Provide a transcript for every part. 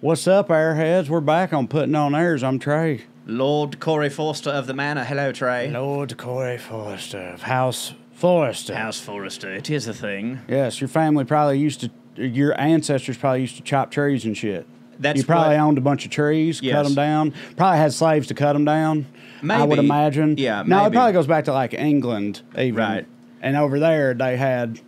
What's up, Airheads? We're back on Puttin On Airs. I'm Trey. Lord Corey Forster of the Manor. Hello, Trey. Lord Corey Forster of House Forster. House Forster. It is a thing. Yes, your family probably used to, your ancestors probably used to chop trees and shit. That's you probably owned a bunch of trees, Yes. cut them down. Probably had slaves to cut them down. Maybe. I would imagine. Yeah, No, it maybe. probably goes back to like England, even. Right. And over there, they had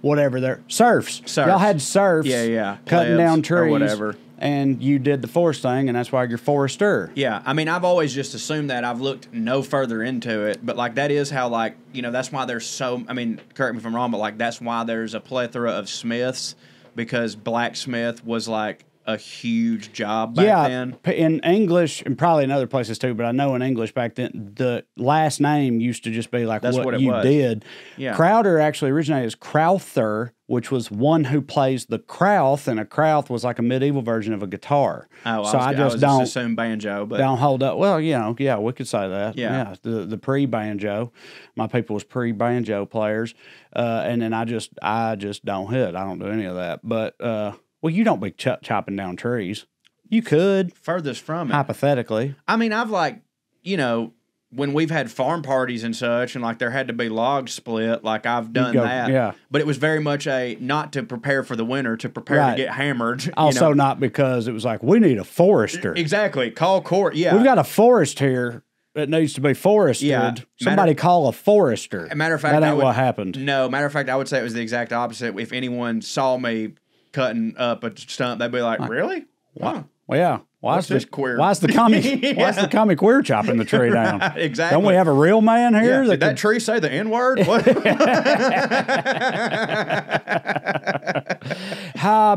whatever their serfs. Serfs. Y'all had serfs. Yeah. Cutting Plebs down or trees. whatever. And you did the forest thing, and that's why you're forester. Yeah, I mean, I've always just assumed that. I've looked no further into it, but, like, that is how, like, you know, that's why there's so, I mean, correct me if I'm wrong, but, like, that's why there's a plethora of smiths, because blacksmith was, like, a huge job back then. In English, and probably in other places too, but I know in English back then, the last name used to just be like That's what it you was. did. Yeah. Crowder actually originated as Crowther, which was one who plays the crowth, and a crowth was like a medieval version of a guitar. Oh, so I just was don't assume banjo, but don't hold up. Well, you know, yeah, we could say that. Yeah. the pre-banjo. My people was pre-banjo players, and then I just don't hit. I don't do any of that. But well, you don't be chopping down trees. You could, furthest from it. hypothetically. I mean, I've, like, you know, when we've had farm parties and such, and, like, there had to be logs split, like, I've done that. Yeah. But it was very much not to prepare for the winter, to prepare Right. to get hammered. you Also, know. not because it was like, we need a forester. Exactly. Call court. Yeah. We've got a forest here that needs to be forested. Yeah. Somebody call a forester. Matter of fact, that I ain't would- what happened. No, matter of fact, I would say it was the exact opposite. If anyone saw me cutting up a stump, they'd be like, really? Wow. Well, yeah. What's this queer? Why's the commie? Why's the commie queer chopping the tree down? Right, exactly. Don't we have a real man here? Yeah. Did that tree say the N-word? What?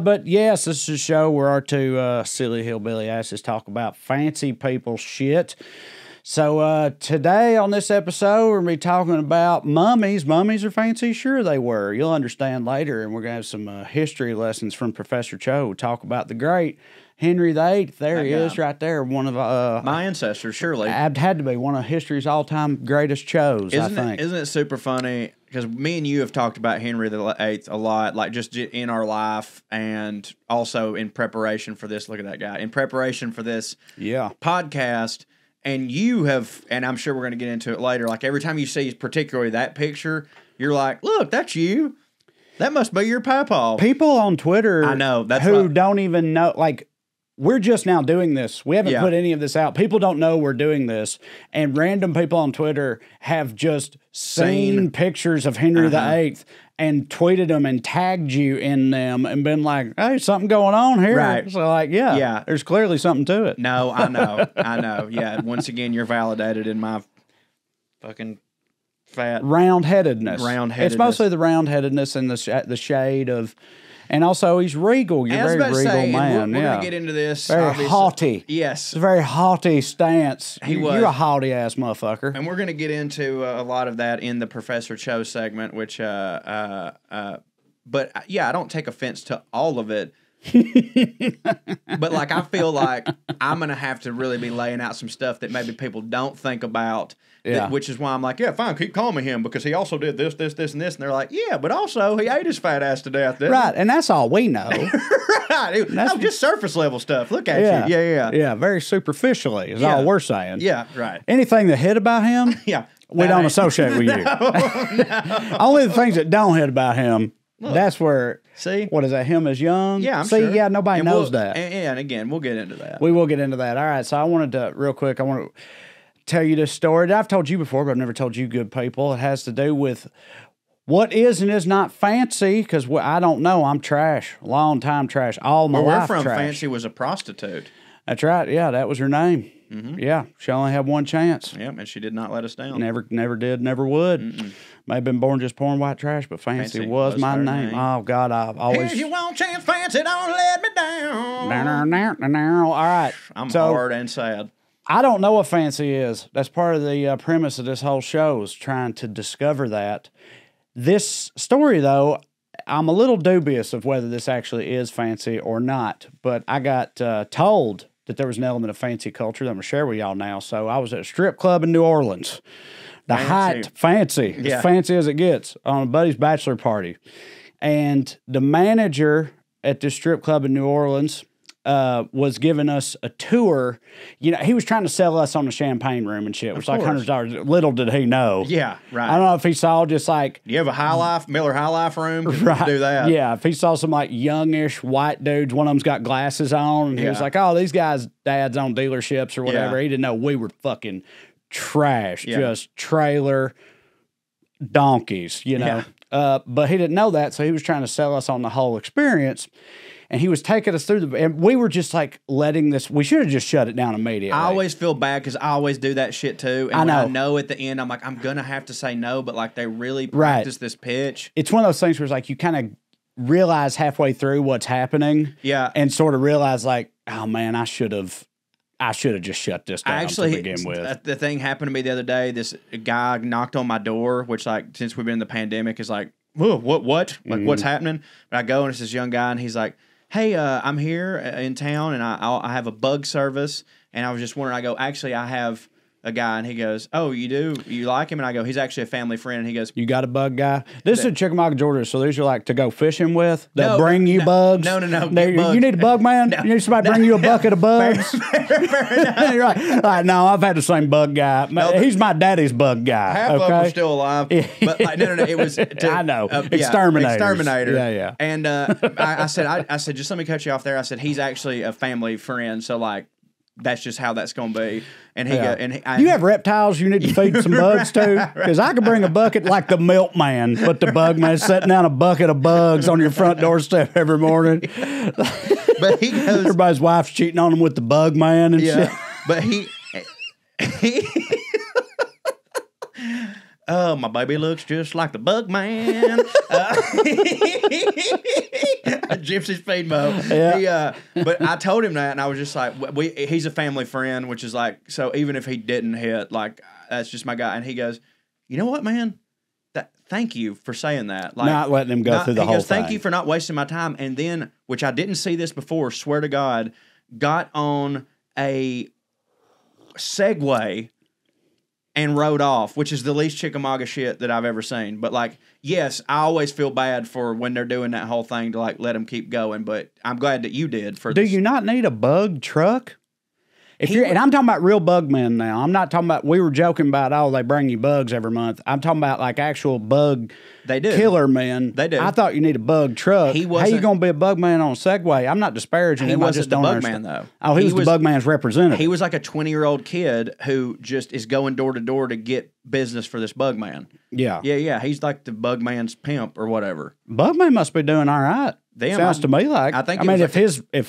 But yes, this is a show where our two silly hillbilly asses talk about fancy people shit. So today on this episode, we're going to be talking about mummies. Mummies are fancy? Sure they were. You'll understand later, and we're going to have some history lessons from Professor Cho. We'll talk about the great Henry VIII. There he is right there. One of my ancestors, surely. had to be one of history's all-time greatest Chos, I think. Isn't it super funny? Because me and you have talked about Henry VIII a lot, like just in our life, and also in preparation for this. Look at that guy. In preparation for this podcast. And you have, and I'm sure we're going to get into it later, like every time you see particularly that picture, you're like, look, that's you. That must be your papa. People on Twitter I know, that's who what- don't even know, like, we're just now doing this. We haven't put any of this out. People don't know we're doing this. And random people on Twitter have just seen pictures of Henry VIII and tweeted them and tagged you in them and been like, hey, something going on here. Right. So, like, yeah, there's clearly something to it. No, I know. Yeah, once again, you're validated in my fucking fat Round-headedness. Round-headedness. It's mostly the round-headedness and the shade of... And also, he's regal. You're a very regal man. We're going to get into this. Very obviously. haughty. Yes. It's a very haughty stance. He was. You're a haughty-ass motherfucker. And we're going to get into a lot of that in the Professor Cho segment, which, but yeah, I don't take offense to all of it. But, like, I feel like I'm going to have to really be laying out some stuff that maybe people don't think about. Which is why I'm like, yeah, fine, keep calling me him because he also did this, this, this, and this. And they're like, yeah, but also he ate his fat ass to death. Didn't Right, and that's all we know. Right. No, just surface level stuff. Look at you. Yeah. Yeah, very superficially is all we're saying. Yeah, right. Anything that hit about him, Yeah. we don't associate with you. No. Only the things that don't hit about him, that's where, See? what is that, him is young? Yeah, I'm See, sure. yeah, nobody And knows that. And again, we'll get into that. We will get into that. All right, so I wanted to, real quick, I want to tell you this story that I've told you before, but I've never told you good people. It has to do with what is and is not fancy, because I don't know. I'm trash. Long time trash. All my Where life we're from, trash. Fancy was a prostitute. That's right. Yeah, that was her name. Yeah, she only had one chance. Yep, and she did not let us down. Never did, never would. May have been born just pouring white trash, but Fancy was my her name. name. Oh, God, I've always... Here's your one chance, Fancy, don't let me down. All right. I'm so, hard and sad. I don't know what Fancy is. That's part of the premise of this whole show, is trying to discover that. This story, though, I'm a little dubious of whether this actually is fancy or not, but I got told that there was an element of fancy culture that I'm going to share with y'all now. So I was at a strip club in New Orleans. Fancy, as fancy as it gets, on a buddy's bachelor party. And the manager at this strip club in New Orleans was giving us a tour. You know, he was trying to sell us on the champagne room and shit, which was like $100. Little did he know. Yeah, right. I don't know if he saw just like... Do you have a High Life, Miller High Life room? Right. Do that. Yeah, if he saw some like youngish white dudes, one of them's got glasses on, and he was like, oh, these guys' dads own dealerships or whatever. He didn't know we were fucking trash, just trailer donkeys, you know. But he didn't know that, so he was trying to sell us on the whole experience. And he was taking us through and we were just like letting this, we should have just shut it down immediately. I always feel bad because I always do that shit too. And when I know at the end, I'm like, I'm going to have to say no, but like they really practice this pitch. It's one of those things where it's like you kind of realize halfway through what's happening. Yeah. And sort of realize like, oh man, I should have just shut this down to begin with. The thing happened to me the other day. This guy knocked on my door, which like since we've been in the pandemic is like, whoa, what? Like what's happening? But I go and it's this young guy and he's like, hey, I'm here in town and I have a bug service. And I was just wondering, I go, actually, I have a guy. And he goes, oh, you do? You like him? And I go, he's actually a family friend. And he goes, you got a bug guy? This is in Chickamauga, Georgia. So these are like to go fishing with? They'll bring you bugs? No. You need a bug man? No, you need somebody to bring you a bucket of bugs? Fair enough. You're right. No, I've had the same bug guy. He's my daddy's bug guy. Half of them are still alive. But like, no. It was I know. Exterminator. Yeah. And I said, just let me cut you off there. I said, he's actually a family friend. So like, that's just how that's going to be. And he you have reptiles you need to feed some bugs too? Because I could bring a bucket like the milkman, but the bug man is setting down a bucket of bugs on your front doorstep every morning. But he goes, everybody's wife's cheating on them with the bug man and shit. But he oh, my baby looks just like the bug man. Gypsy Speed Mo. Yeah. But I told him that, and I was just like, he's a family friend, which is like, so even if he didn't hit, like, that's just my guy. And he goes, you know what, man? Thank you for saying that. Like, not letting him go through the whole thing. Thank you for not wasting my time. And then, which I didn't see this before, swear to God, got on a Segway and rode off, which is the least Chickamauga shit that I've ever seen. But like, yes, I always feel bad for when they're doing that whole thing to like let them keep going. But I'm glad that you did. Do you not need a bug truck? And I'm talking about real bug men now. I'm not talking about, we were joking about, oh, they bring you bugs every month. I'm talking about like actual bug killer men. They do. I thought you need a bug truck. How you going to be a bug man on a Segway? I'm not disparaging him. He wasn't the bug man, though. Oh, he was the bug man's representative. He was like a 20-year-old kid who just is going door to door to get business for this bug man. Yeah. Yeah. He's like the bug man's pimp or whatever. Bug man must be doing all right. Sounds to me like. I mean, if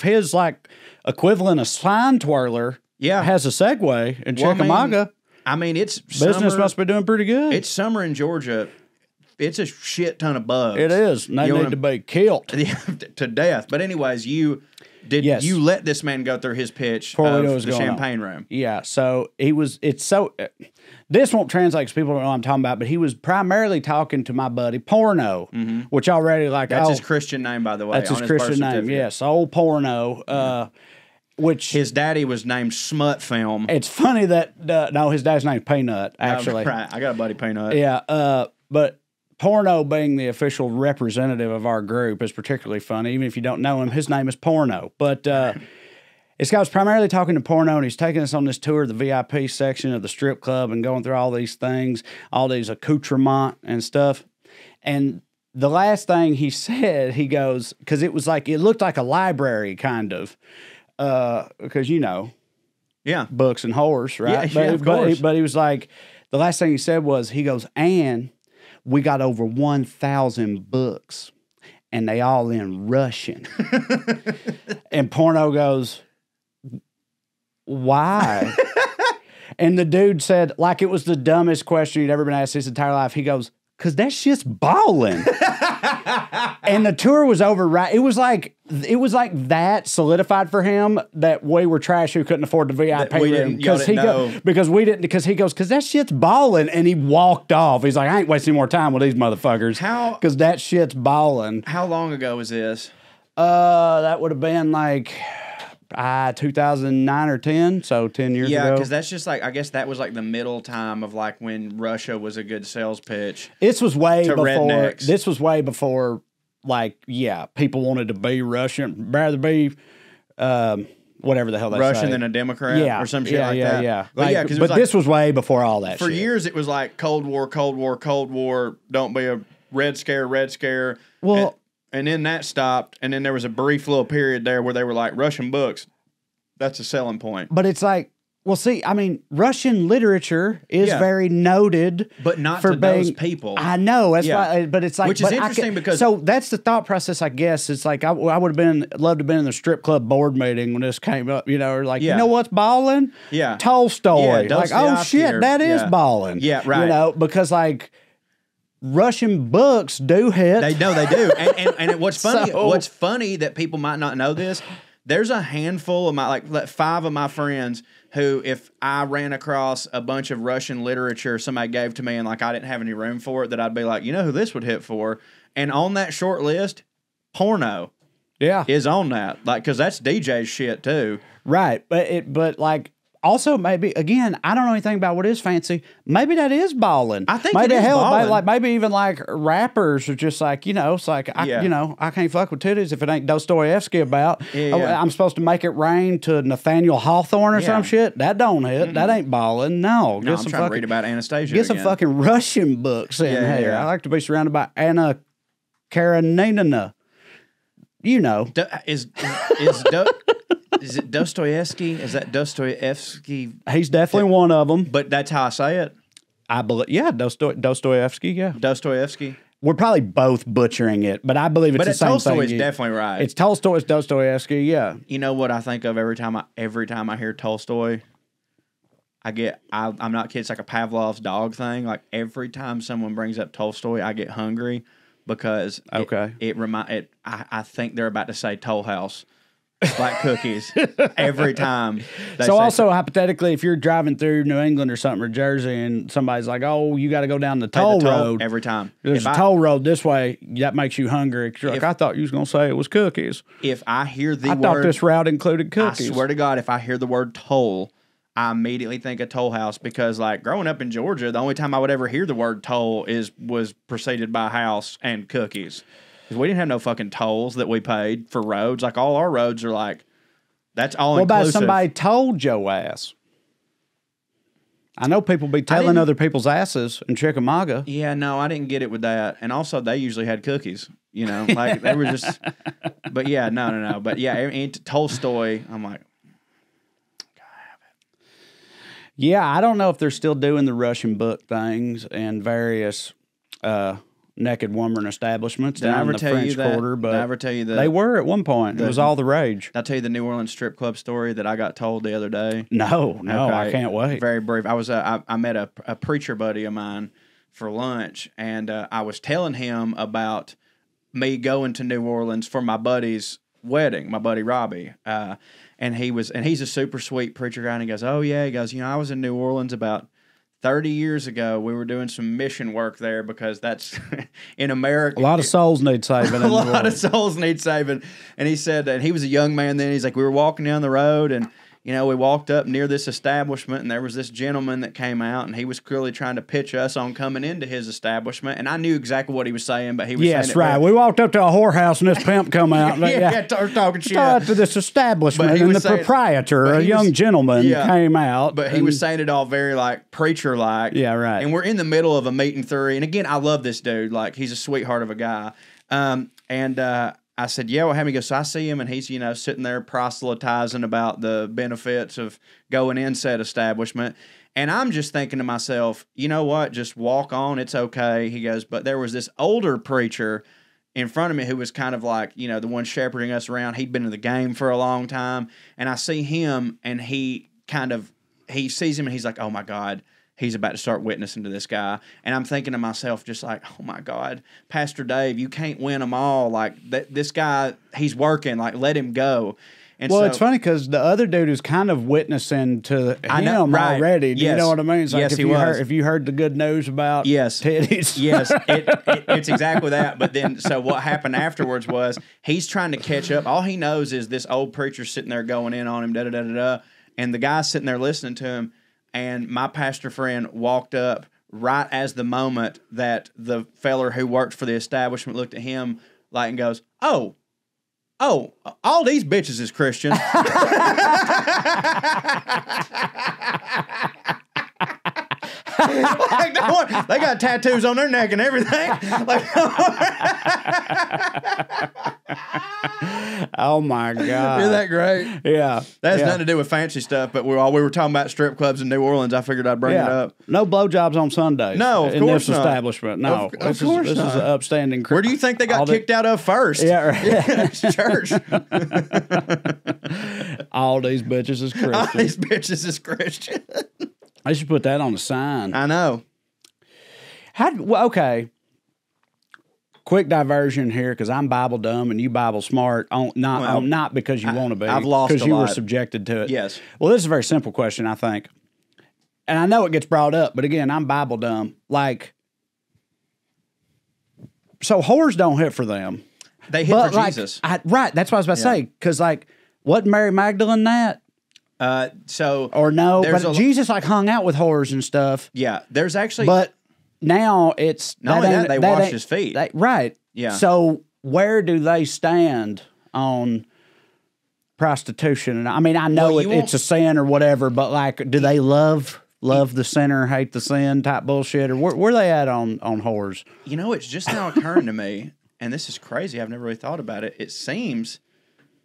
his like equivalent of sign twirler has a Segway in Chickamauga. I mean, it's business must be doing pretty good. It's summer in Georgia. It's a shit ton of bugs. It is. And they need to be killed to death. But anyways, you let this man go through his pitch of the champagne room. Yeah. So this won't translate because people don't know what I'm talking about, but he was primarily talking to my buddy Porno, which already like that's his Christian name, by the way. That's his Christian name. Yes, old Porno. Which his daddy was named Smut Film. It's funny that no, his dad's name's Peanut. Actually, right. I got a buddy Peanut. Yeah, but Porno being the official representative of our group is particularly funny. Even if you don't know him, his name is Porno. But this guy was primarily talking to Porno, and he's taking us on this tour of the VIP section of the strip club and going through all these things, all these accoutrements and stuff. And the last thing he said, he goes, because it looked like a library kind of. Because books and whores, right? Yeah, of course. But he was like, the last thing he said was, he goes, and we got over 1,000 books, and they all in Russian. And Porno goes, why? And the dude said, like it was the dumbest question he'd ever been asked his entire life. He goes, because that shit's balling. And the tour was over, right? It was like that solidified for him that we were trash who couldn't afford the VIP room. Because he goes, because that shit's balling. And he walked off. He's like, I ain't wasting more time with these motherfuckers. Because that shit's balling. How long ago was this? That would have been like 2009 or 10, so 10 years ago. Yeah, because that's just like, I guess that was like the middle time of like when Russia was a good sales pitch. This was way before. Rednecks. This was way before, like, people wanted to be Russian, rather be whatever the hell they Russian say. than a Democrat or some shit like that. Yeah. But Like, yeah, because but this was way before all that for shit. years it was like Cold War, Cold War, Cold War, don't be a Red Scare. Well, and then that stopped, and then there was a brief little period there where they were like, Russian books, that's a selling point. but it's like, well, see, I mean, Russian literature is very noted, But not for to those people. I know that's why, but it's like, Which is but interesting because- so that's the thought process, I guess. It's like I would have loved to have been in the strip club board meeting when this came up, you know, or like, you know what's balling? Yeah. Tolstoy. Yeah, like, oh Dostoevsky shit, that is balling. Yeah, right. You know, because like Russian books do hit. They do. And what's funny, So- what's funny that people might not know this, there's a handful of like 5 of my friends who, if I ran across a bunch of Russian literature somebody gave to me and like I didn't have any room for it, that I'd be like, you know who this would hit for? And on that short list, porno is on that. Like, because that's DJ's shit too. Right. But like, also maybe, again, I don't know anything about what is fancy. Maybe that is balling. I think maybe it is balling. Maybe even like rappers are just like, you know, it's like, I can't fuck with titties if it ain't Dostoevsky about. Yeah. I'm supposed to make it rain to Nathaniel Hawthorne or some shit. That don't hit. That ain't balling. No. No, I'm trying to read about Anastasia Get some again. fucking Russian books in here. Yeah. I like to be surrounded by Anna Karenina. You know. Is it Dostoevsky? Is that Dostoevsky? He's definitely one of them. But that's how I say it. I believe, Dostoevsky, yeah. Dostoevsky. We're probably both butchering it, but I believe it's the same Tolstoy thing. is definitely right. It's Tolstoy, it's Dostoevsky, yeah. You know what I think of every time I hear Tolstoy? I'm not kidding, it's like a Pavlov's dog thing. Like every time someone brings up Tolstoy, I get hungry because I think they're about to say Toll House. Like cookies every time. So also hypothetically, if you're driving through New England or something or Jersey and somebody's like, "Oh, you got to go down the toll road every time." There's a toll road this way. That makes you hungry. You're like, I thought you was gonna say it was cookies. If I hear the I word, thought this route included cookies. I swear to God, if I hear the word toll, I immediately think of Toll House because, like, growing up in Georgia, the only time I would ever hear the word toll was preceded by house and cookies. Because we didn't have no fucking tolls that we paid for roads. Like, all our roads are like, that's all inclusive. What about somebody told your ass? I know people be telling other people's asses in Chickamauga. Yeah, no, I didn't get it with that. And also, they usually had cookies. You know, like, they were just, but yeah, no. But yeah, and Tolstoy, I'm like, yeah, I don't know if they're still doing the Russian book things and various naked woman establishments down in the French Quarter, but did I ever tell you that they were at one point. It was all the rage. Did I tell you the New Orleans strip club story that I got told the other day? No, okay. I can't wait. Very brief. I was I met a preacher buddy of mine for lunch, and I was telling him about me going to New Orleans for my buddy's wedding, my buddy Robbie. And he's a super sweet preacher guy, and he goes, "Oh yeah," he goes, "I was in New Orleans about 30 years ago. We were doing some mission work there because that's in America. A lot of souls need saving. A lot of souls need saving." And he said that he was a young man then. He's like, we were walking down the road, and we walked up near this establishment, and there was this gentleman that came out, and he was clearly trying to pitch us on coming into his establishment. And I knew exactly what he was saying, but he was saying it right. We walked up to a whorehouse, and this pimp come out. Talking shit. To this establishment, and the proprietor, a young gentleman, came out. But he was saying it all very, like, preacher-like. Yeah, right. And we're in the middle of a meeting three. And again, I love this dude. Like, he's a sweetheart of a guy. I said, yeah, well, have me go. So I see him, and he's, sitting there proselytizing about the benefits of going in said establishment. And I'm just thinking to myself, you know what? Just walk on. It's okay. He goes, but there was this older preacher in front of me who was kind of like, the one shepherding us around. He'd been in the game for a long time. And I see him, and he sees him, and he's like, oh, my God. He's about to start witnessing to this guy. And I'm thinking to myself, just like, oh, my God, Pastor Dave, you can't win them all. Like, this guy, he's working. Like, let him go. And well, it's funny because the other dude is kind of witnessing to him already. Do you know what I mean? It's like if you heard the good news about titties. Yes, it's exactly that. But then, so what happened afterwards was he's trying to catch up. All he knows is this old preacher sitting there going in on him, da-da-da-da-da. And the guy's sitting there listening to him. And my pastor friend walked up right as the moment that the feller who worked for the establishment looked at him like and goes, oh, oh, all these bitches is Christian. Like, they got tattoos on their neck and everything. Like, oh my God. isn't that great? Yeah. That has nothing to do with fancy stuff, but while we were talking about strip clubs in New Orleans, I figured I'd bring it up. No blowjobs on Sundays. No, of in course this not. establishment. No. Of course this not. is an upstanding. Where do you think they got kicked out of first? Yeah, right. Church. All these bitches is Christian. All these bitches is Christian. I should put that on the sign. I know. Okay. Quick diversion here because I'm Bible dumb and you Bible smart. Not because you want to be. I've lost because a you lot. were subjected to it. Yes. Well, this is a very simple question, I think, and I know it gets brought up, but again, I'm Bible dumb. Like, so whores don't hit for them. They hit for Jesus. Right. That's what I was about to say. Because wasn't Mary Magdalene that? So or no? But Jesus hung out with whores and stuff. Yeah. There's actually, but now it's not only that they wash his feet. Right. Yeah. So where do they stand on prostitution? And I mean, I know it's a sin or whatever, but do they love the sinner, hate the sin type bullshit, or where they at on whores? It's just now occurring to me, and this is crazy. I've never really thought about it. It seems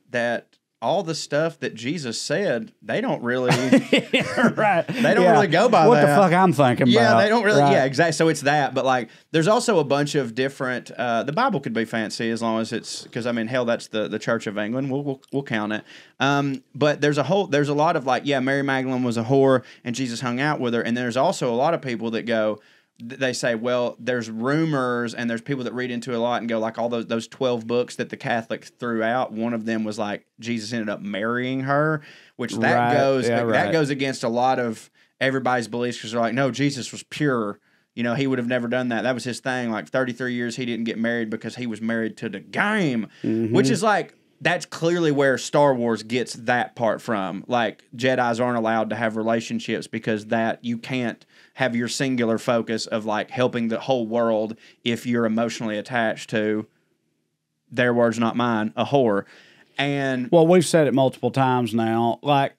that all the stuff that Jesus said, they don't really, right? They don't really go by what that. the fuck I'm thinking about. Yeah, they don't really. Right. Yeah, exactly. So it's that, but there's also a bunch of different. The Bible could be fancy as long as it's because hell, that's the Church of England. We'll count it. But there's a lot of Mary Magdalene was a whore and Jesus hung out with her, and there's also a lot of people that go. They say, well, there's rumors and there's people that read into it a lot and go all those 12 books that the Catholics threw out. One of them was Jesus ended up marrying her, which that goes against a lot of everybody's beliefs because they're like, no, Jesus was pure. He would have never done that. That was his thing. 33 years he didn't get married because he was married to the game, which is that's clearly where Star Wars gets that part from. Jedis aren't allowed to have relationships because you can't have your singular focus of helping the whole world if you're emotionally attached to, their words, not mine, a whore. And we've said it multiple times now. We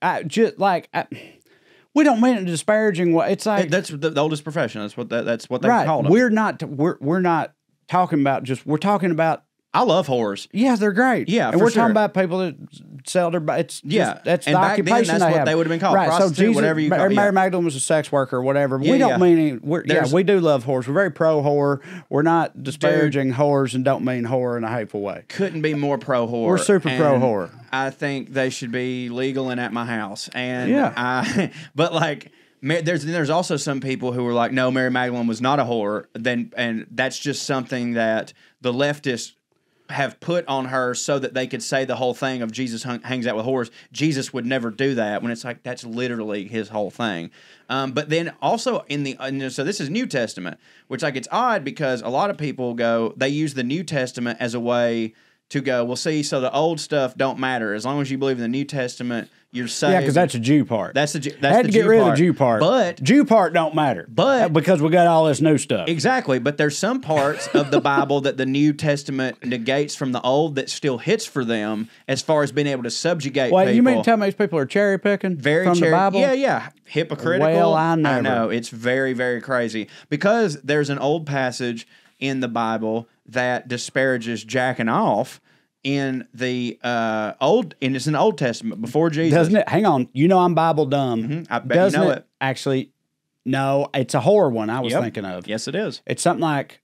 don't mean it in a disparaging way. It's that's the oldest profession. That's what they call them. We're not talking about we're talking about. I love whores. Yeah, they're great. Yeah, and we're talking about people that sell their. It's that's the occupation that's what they would have been called. Right. Prostitute, so Jesus, whatever you call it. Mary Magdalene was a sex worker or whatever. We don't mean we do love whores. We're very pro whore. We're not disparaging whores and don't mean whore in a hateful way. Couldn't be more pro whore. We're super pro whore. I think they should be legal and at my house. And there's also some people who were no, Mary Magdalene was not a whore. And that's just something that the leftists have put on her so that they could say the whole thing of Jesus hangs out with whores. Jesus would never do that when it's that's literally his whole thing. But then also so this is New Testament, which it's odd because a lot of people they use the New Testament as a way to go, well, see, so the old stuff don't matter. As long as you believe in the New Testament, you're saved. Yeah, because that's a Jew part. That's the I had to get rid of the Jew part. But Jew part don't matter. But because we got all this new stuff. Exactly. But there's some parts of the Bible that the New Testament negates from the Old that still hits for them as far as being able to subjugate people. You mean to tell me these people are cherry picking from the Bible? Yeah. Hypocritical. Well, I know. It's very, very crazy. Because there's an old passage in the Bible that disparages jacking off in the it's an Old Testament before Jesus. Doesn't it? Hang on. I'm Bible dumb. Mm-hmm. I bet you know it. Actually, no, it's a horror one I was thinking of. Yes, it is. It's something like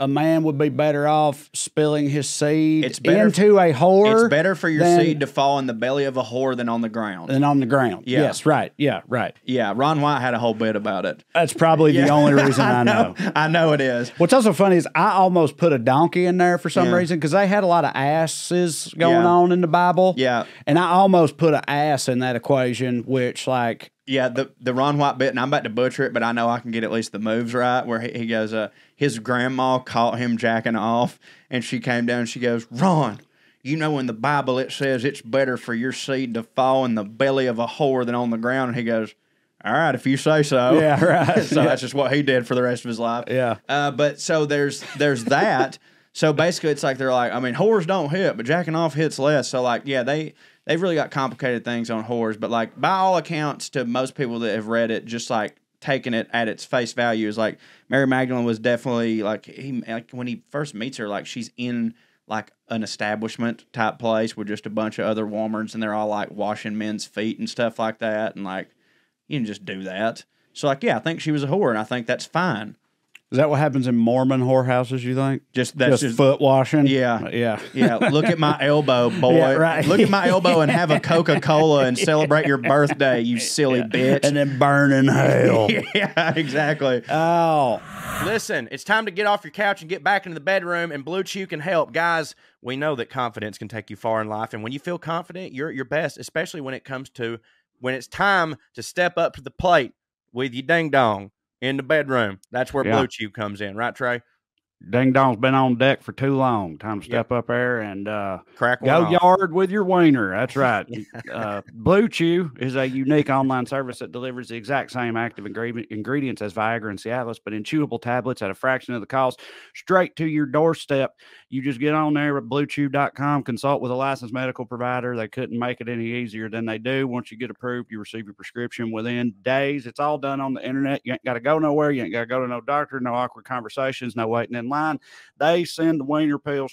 a man would be better off spilling his seed into a whore. It's better for your seed to fall in the belly of a whore than on the ground. Yeah. Yes, right. Yeah, right. Yeah, Ron White had a whole bit about it. That's probably the only reason I know. I know it is. What's also funny is I almost put a donkey in there for some reason because they had a lot of asses going on in the Bible. Yeah. And I almost put an ass in that equation, which Yeah, the Ron White bit, and I'm about to butcher it, but I know I can get at least the moves right, where he goes, his grandma caught him jacking off, and she came down and she goes, Ron, in the Bible it says it's better for your seed to fall in the belly of a whore than on the ground. And he goes, all right, if you say so. Yeah, right. So that's just what he did for the rest of his life. Yeah. But so there's that. So basically, it's like they're like, I mean, whores don't hit, but jacking off hits less. So like, yeah, they've really got complicated things on whores. But like, by all accounts, to most people that have read it, just like taking it at its face value, is like Mary Magdalene was definitely like when he first meets her, like she's in like an establishment type place with just a bunch of other womans, and they're all like washing men's feet and stuff like that, and like you can just do that. So like, yeah, I think she was a whore, and I think that's fine. Is that what happens in Mormon whorehouses, you think? Just foot washing? Yeah. Yeah. Yeah. Look at my elbow, boy. Yeah, right. Look at my elbow and have a Coca-Cola and celebrate your birthday, you silly bitch. And then burn in hell. Yeah, exactly. Oh. Listen, it's time to get off your couch and get back into the bedroom, and Blue Chew can help. Guys, we know that confidence can take you far in life, and when you feel confident, you're at your best, especially when it's time to step up to the plate with your ding-dong in the bedroom. That's where Blue Chew comes in. Right, Trey? Ding dong's been on deck for too long. Time to step up there and crack one go off. yard with your wiener. That's right. Blue Chew is a unique online service that delivers the exact same active ingredients as Viagra and Cialis, but in chewable tablets at a fraction of the cost, straight to your doorstep. You just get on there at bluechew.com, consult with a licensed medical provider. They couldn't make it any easier than they do. Once you get approved, you receive your prescription within days. It's all done on the internet. You ain't got to go nowhere. You ain't got to go to no doctor, no awkward conversations, no waiting in line. They send the wiener pill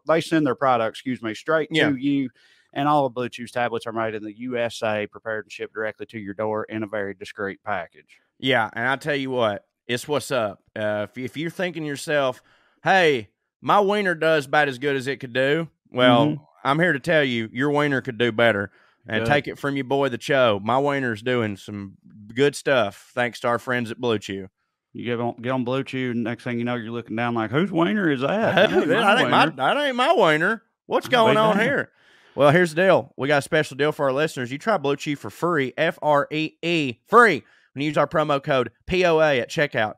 they send their product, straight to you. And all of Blue Chew's tablets are made in the USA, prepared and shipped directly to your door in a very discreet package. Yeah, and I tell you what, it's what's up. If you're thinking yourself, hey, my wiener does about as good as it could do, well, I'm here to tell you, your wiener could do better. And take it from your boy, the Cho. My wiener's doing some good stuff, thanks to our friends at Blue Chew. You get on Blue Chew, and next thing you know, you're looking down like, whose wiener is that? That ain't my wiener. What's going on here? Well, here's the deal. We got a special deal for our listeners. You try Blue Chew for free, Free, free, when you use our promo code POA at checkout.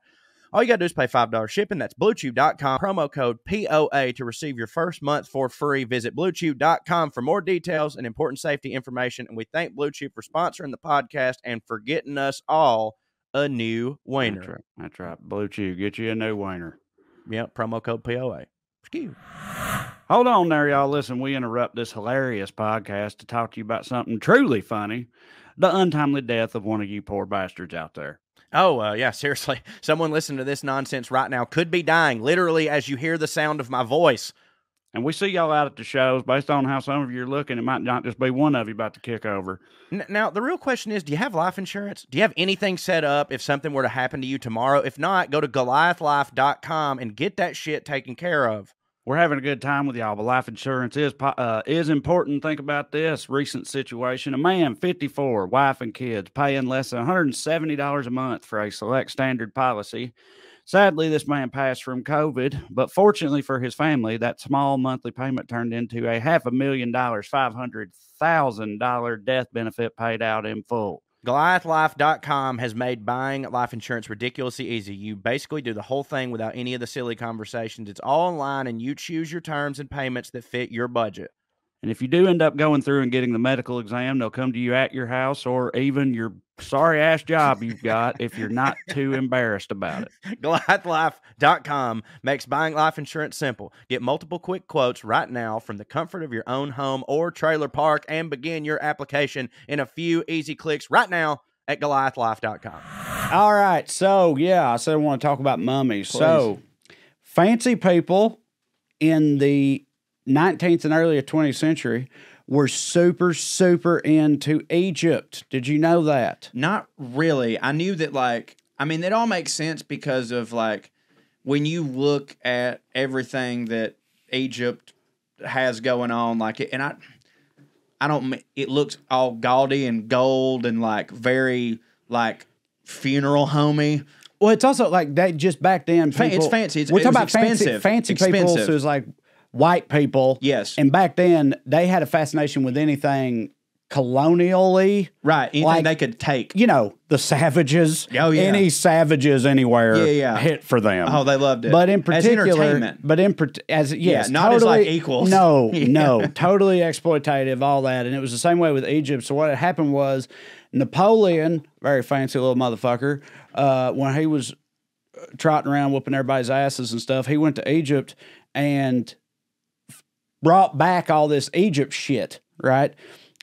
All you got to do is pay $5 shipping. That's BlueChew.com, promo code POA to receive your first month for free. Visit BlueChew.com for more details and important safety information. And we thank Blue Chew for sponsoring the podcast and for getting us all a new wiener. That's right. Blue Chew, get you a new wiener. Yep, promo code POA. Hold on there, y'all. Listen, we interrupt this hilarious podcast to talk to you about something truly funny. The untimely death of one of you poor bastards out there. Oh, yeah, seriously. Someone listening to this nonsense right now could be dying, literally, as you hear the sound of my voice. And we see y'all out at the shows. Based on how some of you are looking, it might not just be one of you about to kick over. Now, the real question is, do you have life insurance? Do you have anything set up if something were to happen to you tomorrow? If not, go to GoliathLife.com and get that shit taken care of. We're having a good time with y'all, but life insurance is important. Think about this recent situation. A man, 54, wife and kids, paying less than $170 a month for a select standard policy. Sadly, this man passed from COVID, but fortunately for his family, that small monthly payment turned into a $500,000, $500,000 death benefit paid out in full. GoliathLife.com has made buying life insurance ridiculously easy. You basically do the whole thing without any of the silly conversations. It's all online, and you choose your terms and payments that fit your budget. And if you do end up going through and getting the medical exam, they'll come to you at your house or even your sorry-ass job you've got if you're not too embarrassed about it. GoliathLife.com makes buying life insurance simple. Get multiple quick quotes right now from the comfort of your own home or trailer park and begin your application in a few easy clicks right now at GoliathLife.com. All right. So, yeah, I said I want to talk about mummies. Please. So, fancy people in the 19th and early 20th century were super, super into Egypt. Did you know that? Not really. I knew that, like, I mean, it all makes sense because of, like, when you look at everything that Egypt has going on, like, and I don't, it looks all gaudy and gold and, like, very, like, funeral homey. Well, it's also like that just back then. People, it's fancy. We're talking about expensive. fancy people. So it's like white people. Yes. And back then, they had a fascination with anything colonially. Right. Anything like, they could take. You know, the savages. Oh, yeah. Any savages anywhere hit for them. Oh, they loved it. But in particular, as entertainment. But yes, not totally, as like equals. No, no, totally exploitative, all that. And it was the same way with Egypt. So what had happened was Napoleon, very fancy little motherfucker, when he was trotting around whooping everybody's asses and stuff, he went to Egypt and brought back all this Egypt shit, right?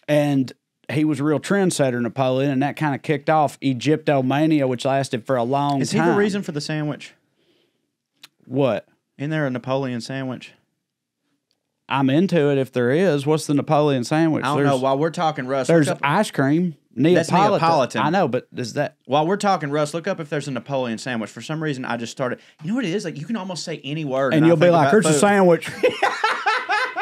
And he was a real trendsetter, Napoleon, and that kind of kicked off Egyptomania, which lasted for a long time. Is he the reason for the sandwich? What? Isn't there a Napoleon sandwich? I'm into it if there is. What's the Napoleon sandwich? I don't know. While we're talking, Russ, there's ice cream. That's Neapolitan. I know, but is that... While we're talking, Russ, look up if there's a Napoleon sandwich. For some reason, I just started... You know what it is? Like, you can almost say any word. And you'll be like, there's a sandwich.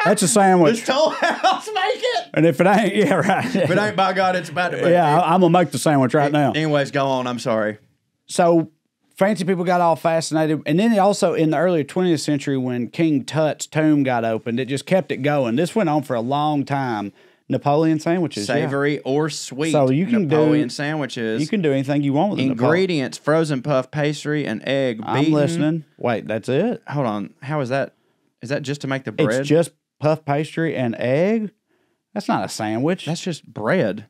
That's a sandwich. This whole house make it. And if it ain't, yeah, right. If it ain't, by God, it's about to be. Yeah, I'm going to make the sandwich right now. Anyways, go on. I'm sorry. So... fancy people got all fascinated. And then also in the early 20th century when King Tut's tomb got opened, it just kept it going. This went on for a long time. Napoleon sandwiches. Savory or sweet. So you can Napoleon sandwiches. You can do anything you want with ingredients, frozen puff pastry, and egg beaten. I'm listening. Wait, that's it? Hold on. How is that? Is that just to make the bread? It's just puff pastry and egg? That's not a sandwich. That's just bread.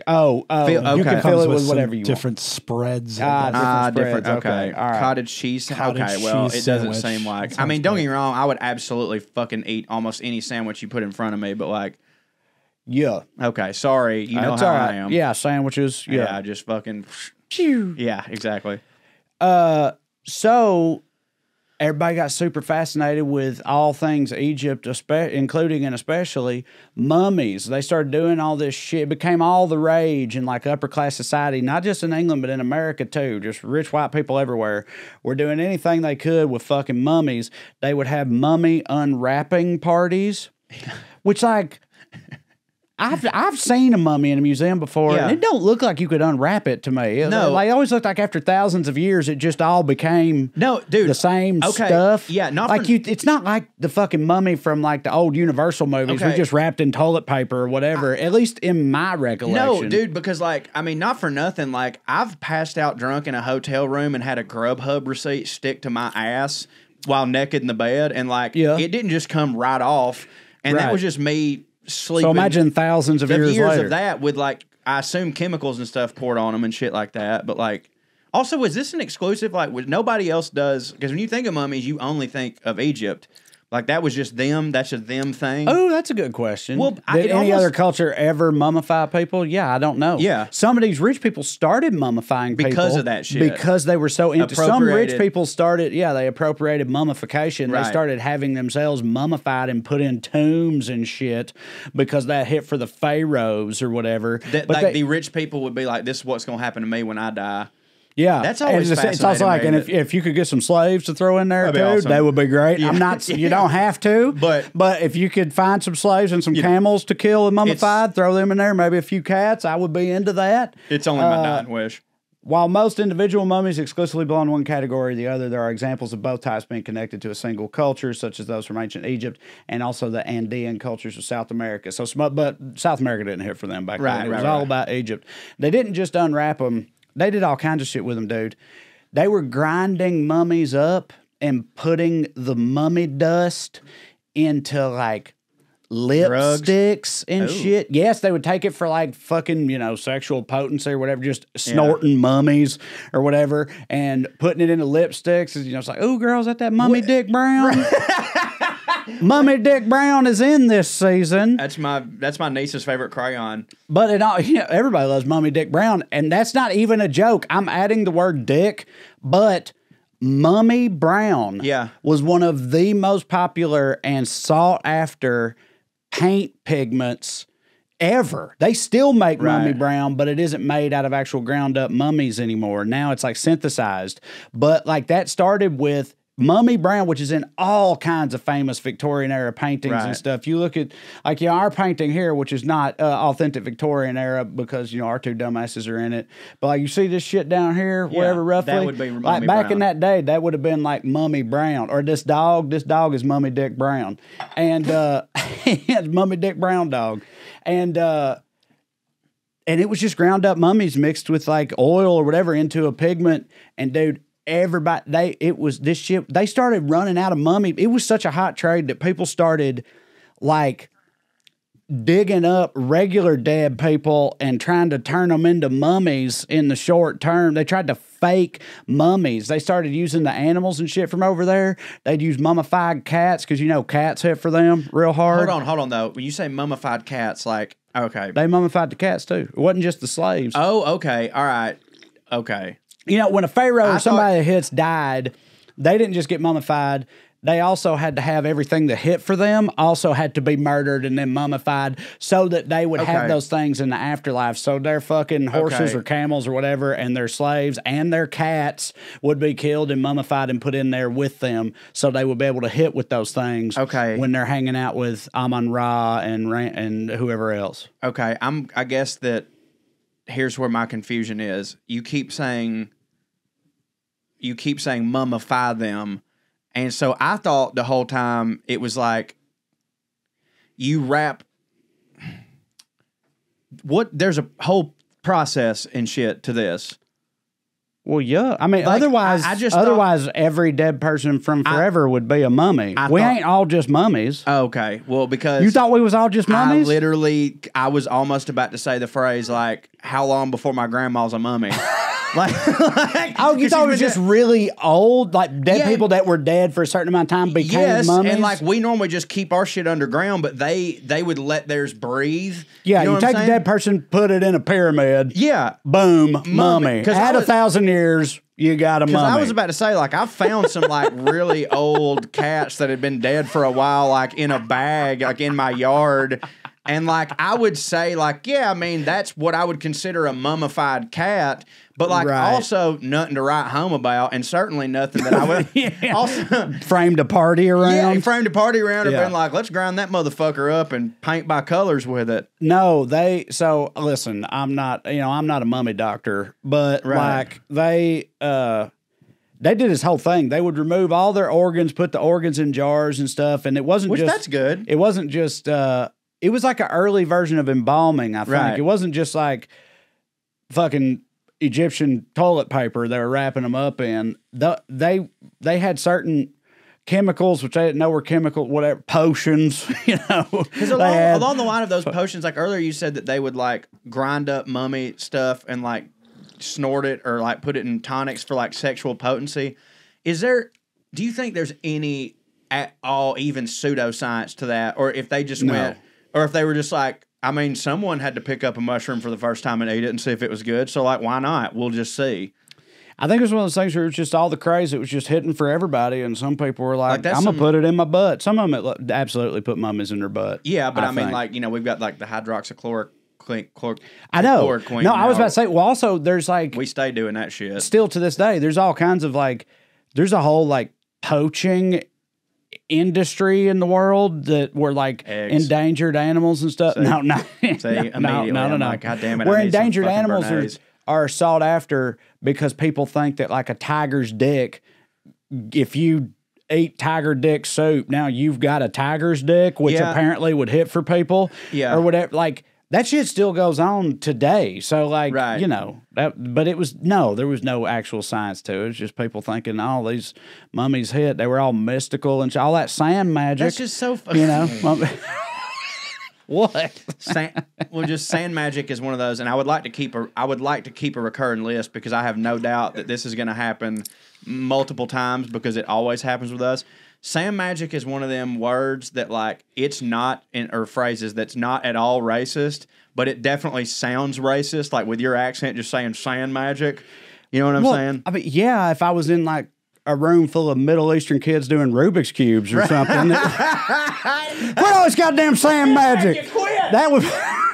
Oh, okay. You can fill it with whatever you want. Different spreads. Different. Okay. All right. Cottage cheese. Cottage well, cheese it doesn't sandwich. seem like. I mean, don't get me wrong. I would absolutely fucking eat almost any sandwich you put in front of me, but like. Yeah. Okay. Sorry. You know That's how all right. I am. Yeah, sandwiches. Yeah. Just fucking. Phew. Yeah, exactly. So everybody got super fascinated with all things Egypt, including and especially mummies. They started doing all this shit. It became all the rage in like upper class society, not just in England, but in America too. Just rich white people everywhere were doing anything they could with fucking mummies. They would have mummy unwrapping parties, which like... I've seen a mummy in a museum before, and it don't look like you could unwrap it to me. No. Like, it always looked like after thousands of years, it just all became the same stuff. Yeah, not like it's not like the fucking mummy from like the old Universal movies. We just wrapped in toilet paper or whatever. At least in my recollection. No, dude, because like I mean, not for nothing. Like I've passed out drunk in a hotel room and had a Grubhub receipt stick to my ass while naked in the bed, and like it didn't just come right off, and that was just me. Sleeping. So imagine thousands of years later. Of that with like I assume chemicals and stuff poured on them and shit like that. But like, also was this an exclusive? Like, nobody else does? Because when you think of mummies, you only think of Egypt. Like that was just them. That's a them thing. Oh, that's a good question. Well, did any other culture ever mummify people? Yeah, I don't know. Yeah, some of these rich people started mummifying people because of that shit. Because they were so into. Some rich people started. Yeah, they appropriated mummification. Right. They started having themselves mummified and put in tombs and shit because that hit for the pharaohs or whatever. The rich people would be like, "This is what's going to happen to me when I die." Yeah, that's always fascinating. It's also like, and if you could get some slaves to throw in there too, awesome. That would be great. Yeah. I'm not, you don't have to, but if you could find some slaves and some camels to kill and mummified, throw them in there, maybe a few cats, I would be into that. It's only my dying wish. While most individual mummies exclusively belong to one category or the other, there are examples of both types being connected to a single culture, such as those from ancient Egypt and also the Andean cultures of South America. But South America didn't hit for them back then. It was all about Egypt. They didn't just unwrap them. They did all kinds of shit with them, dude. They were grinding mummies up and putting the mummy dust into like lipsticks and shit. Yes, they would take it for like fucking, sexual potency or whatever, just snorting mummies or whatever and putting it into lipsticks. It's like, oh, girl, is that mummy Dick Brown? Mummy Dick Brown is in this season. That's my niece's favorite crayon. But everybody loves Mummy Dick Brown, and that's not even a joke. I'm adding the word dick, but Mummy Brown was one of the most popular and sought after paint pigments ever. They still make Mummy Brown, but it isn't made out of actual ground up mummies anymore. Now it's like synthesized. But like that started with Mummy Brown, which is in all kinds of famous Victorian era paintings and stuff. You look at our painting here, which is not authentic Victorian era because our two dumbasses are in it. But like you see this shit down here, wherever roughly, that would be Mummy like back Brown. in that day, that would have been like Mummy Brown or this dog. This dog is Mummy Dick Brown, and it's Mummy Dick Brown dog, and it was just ground up mummies mixed with like oil or whatever into a pigment, and dude. Everybody, they started running out of mummy. It was such a hot trade that people started like digging up regular dead people and trying to turn them into mummies in the short term. They tried to fake mummies. They started using the animals and shit from over there. They'd use mummified cats because, you know, cats hit for them real hard. Hold on, though. When you say mummified cats, like, okay. They mummified the cats, too. It wasn't just the slaves. Oh, okay. All right. Okay. You know, when a pharaoh or somebody that hits died, they didn't just get mummified. They also had to have everything that hit for them also had to be murdered and then mummified so that they would have those things in the afterlife. So their fucking horses or camels or whatever and their slaves and their cats would be killed and mummified and put in there with them so they would be able to hit with those things when they're hanging out with Amun-Ra and whoever else. Okay, I guess that here's where my confusion is. You keep saying mummify them. And so I thought the whole time it was like you wrap there's a whole process and shit to this. Well, yeah. I mean, like, otherwise every dead person from forever would be a mummy. We ain't all just mummies. Okay. Well, because you thought we was all just mummies? I was almost about to say the phrase like, how long before my grandma's a mummy? Like, you thought it was just really old, like dead people that were dead for a certain amount of time became mummies? And like we normally just keep our shit underground, but they would let theirs breathe. Yeah, you take a dead person, put it in a pyramid. Yeah. Boom, mummy. Add 1,000 years, you got a mummy. Because I was about to say, like, I found some like really old cats that had been dead for a while, like in a bag, like in my yard. And like I would say, like, yeah, I mean, that's what I would consider a mummified cat. But like also nothing to write home about, and certainly nothing that I would also framed a party around. Yeah, framed a party around and been like, let's grind that motherfucker up and paint by colors with it. No, so listen, I'm not a mummy doctor, but like they did this whole thing. They would remove all their organs, put the organs in jars and stuff, and it wasn't that's good. It wasn't just it was like an early version of embalming, I think. It wasn't just like fucking Egyptian toilet paper they were wrapping them up in. They had certain chemicals, which I didn't know were chemical, whatever, potions, you know. Because along the line of those potions, like earlier you said that they would like grind up mummy stuff and like snort it or like put it in tonics for like sexual potency. Do you think there's any at all even pseudoscience to that? Or if they just went, or if they were just like, I mean, someone had to pick up a mushroom for the first time and eat it and see if it was good. So, like, why not? We'll just see. I think it was one of those things where it was just all the craze. It was just hitting for everybody, and some people were like I'm going to put it in my butt. Some of them absolutely put mummies in their butt. Yeah, but I mean, like, you know, we've got, like, the hydroxychloroquine. I know. No, I was about to say, well, also, there's, like... We stay doing that shit. Still to this day, there's all kinds of, like... There's a whole, like, poaching industry in the world that were like endangered animals and stuff. No. Like, God damn it! Where endangered animals are sought after because people think that like a tiger's dick, if you eat tiger dick soup, now you've got a tiger's dick, which apparently would hit for people, or whatever. Like that shit still goes on today. So like, you know, but there was no actual science to it. It was just people thinking, oh, these mummies hit. They were all mystical and all that sand magic. That's just so funny. You know? What? Just sand magic is one of those, and I would like to keep a recurring list because I have no doubt that this is going to happen multiple times because it always happens with us. Sand magic is one of them words that like it's not or phrases that's not at all racist, but it definitely sounds racist. Like with your accent, just saying sand magic. You know what I'm saying? I mean, yeah. If I was in like a room full of Middle Eastern kids doing Rubik's cubes or something, quit all this goddamn sand magic. That would.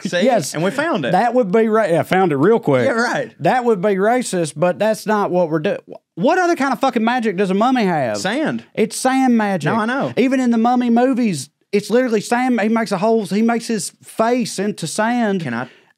See? Yes, and we found it. That would be right. Yeah, found it real quick. Yeah, right. That would be racist, but that's not what we're doing. What other kind of fucking magic does a mummy have? Sand. It's sand magic. No, I know. Even in the mummy movies, it's literally sand. He makes he makes his face into sand.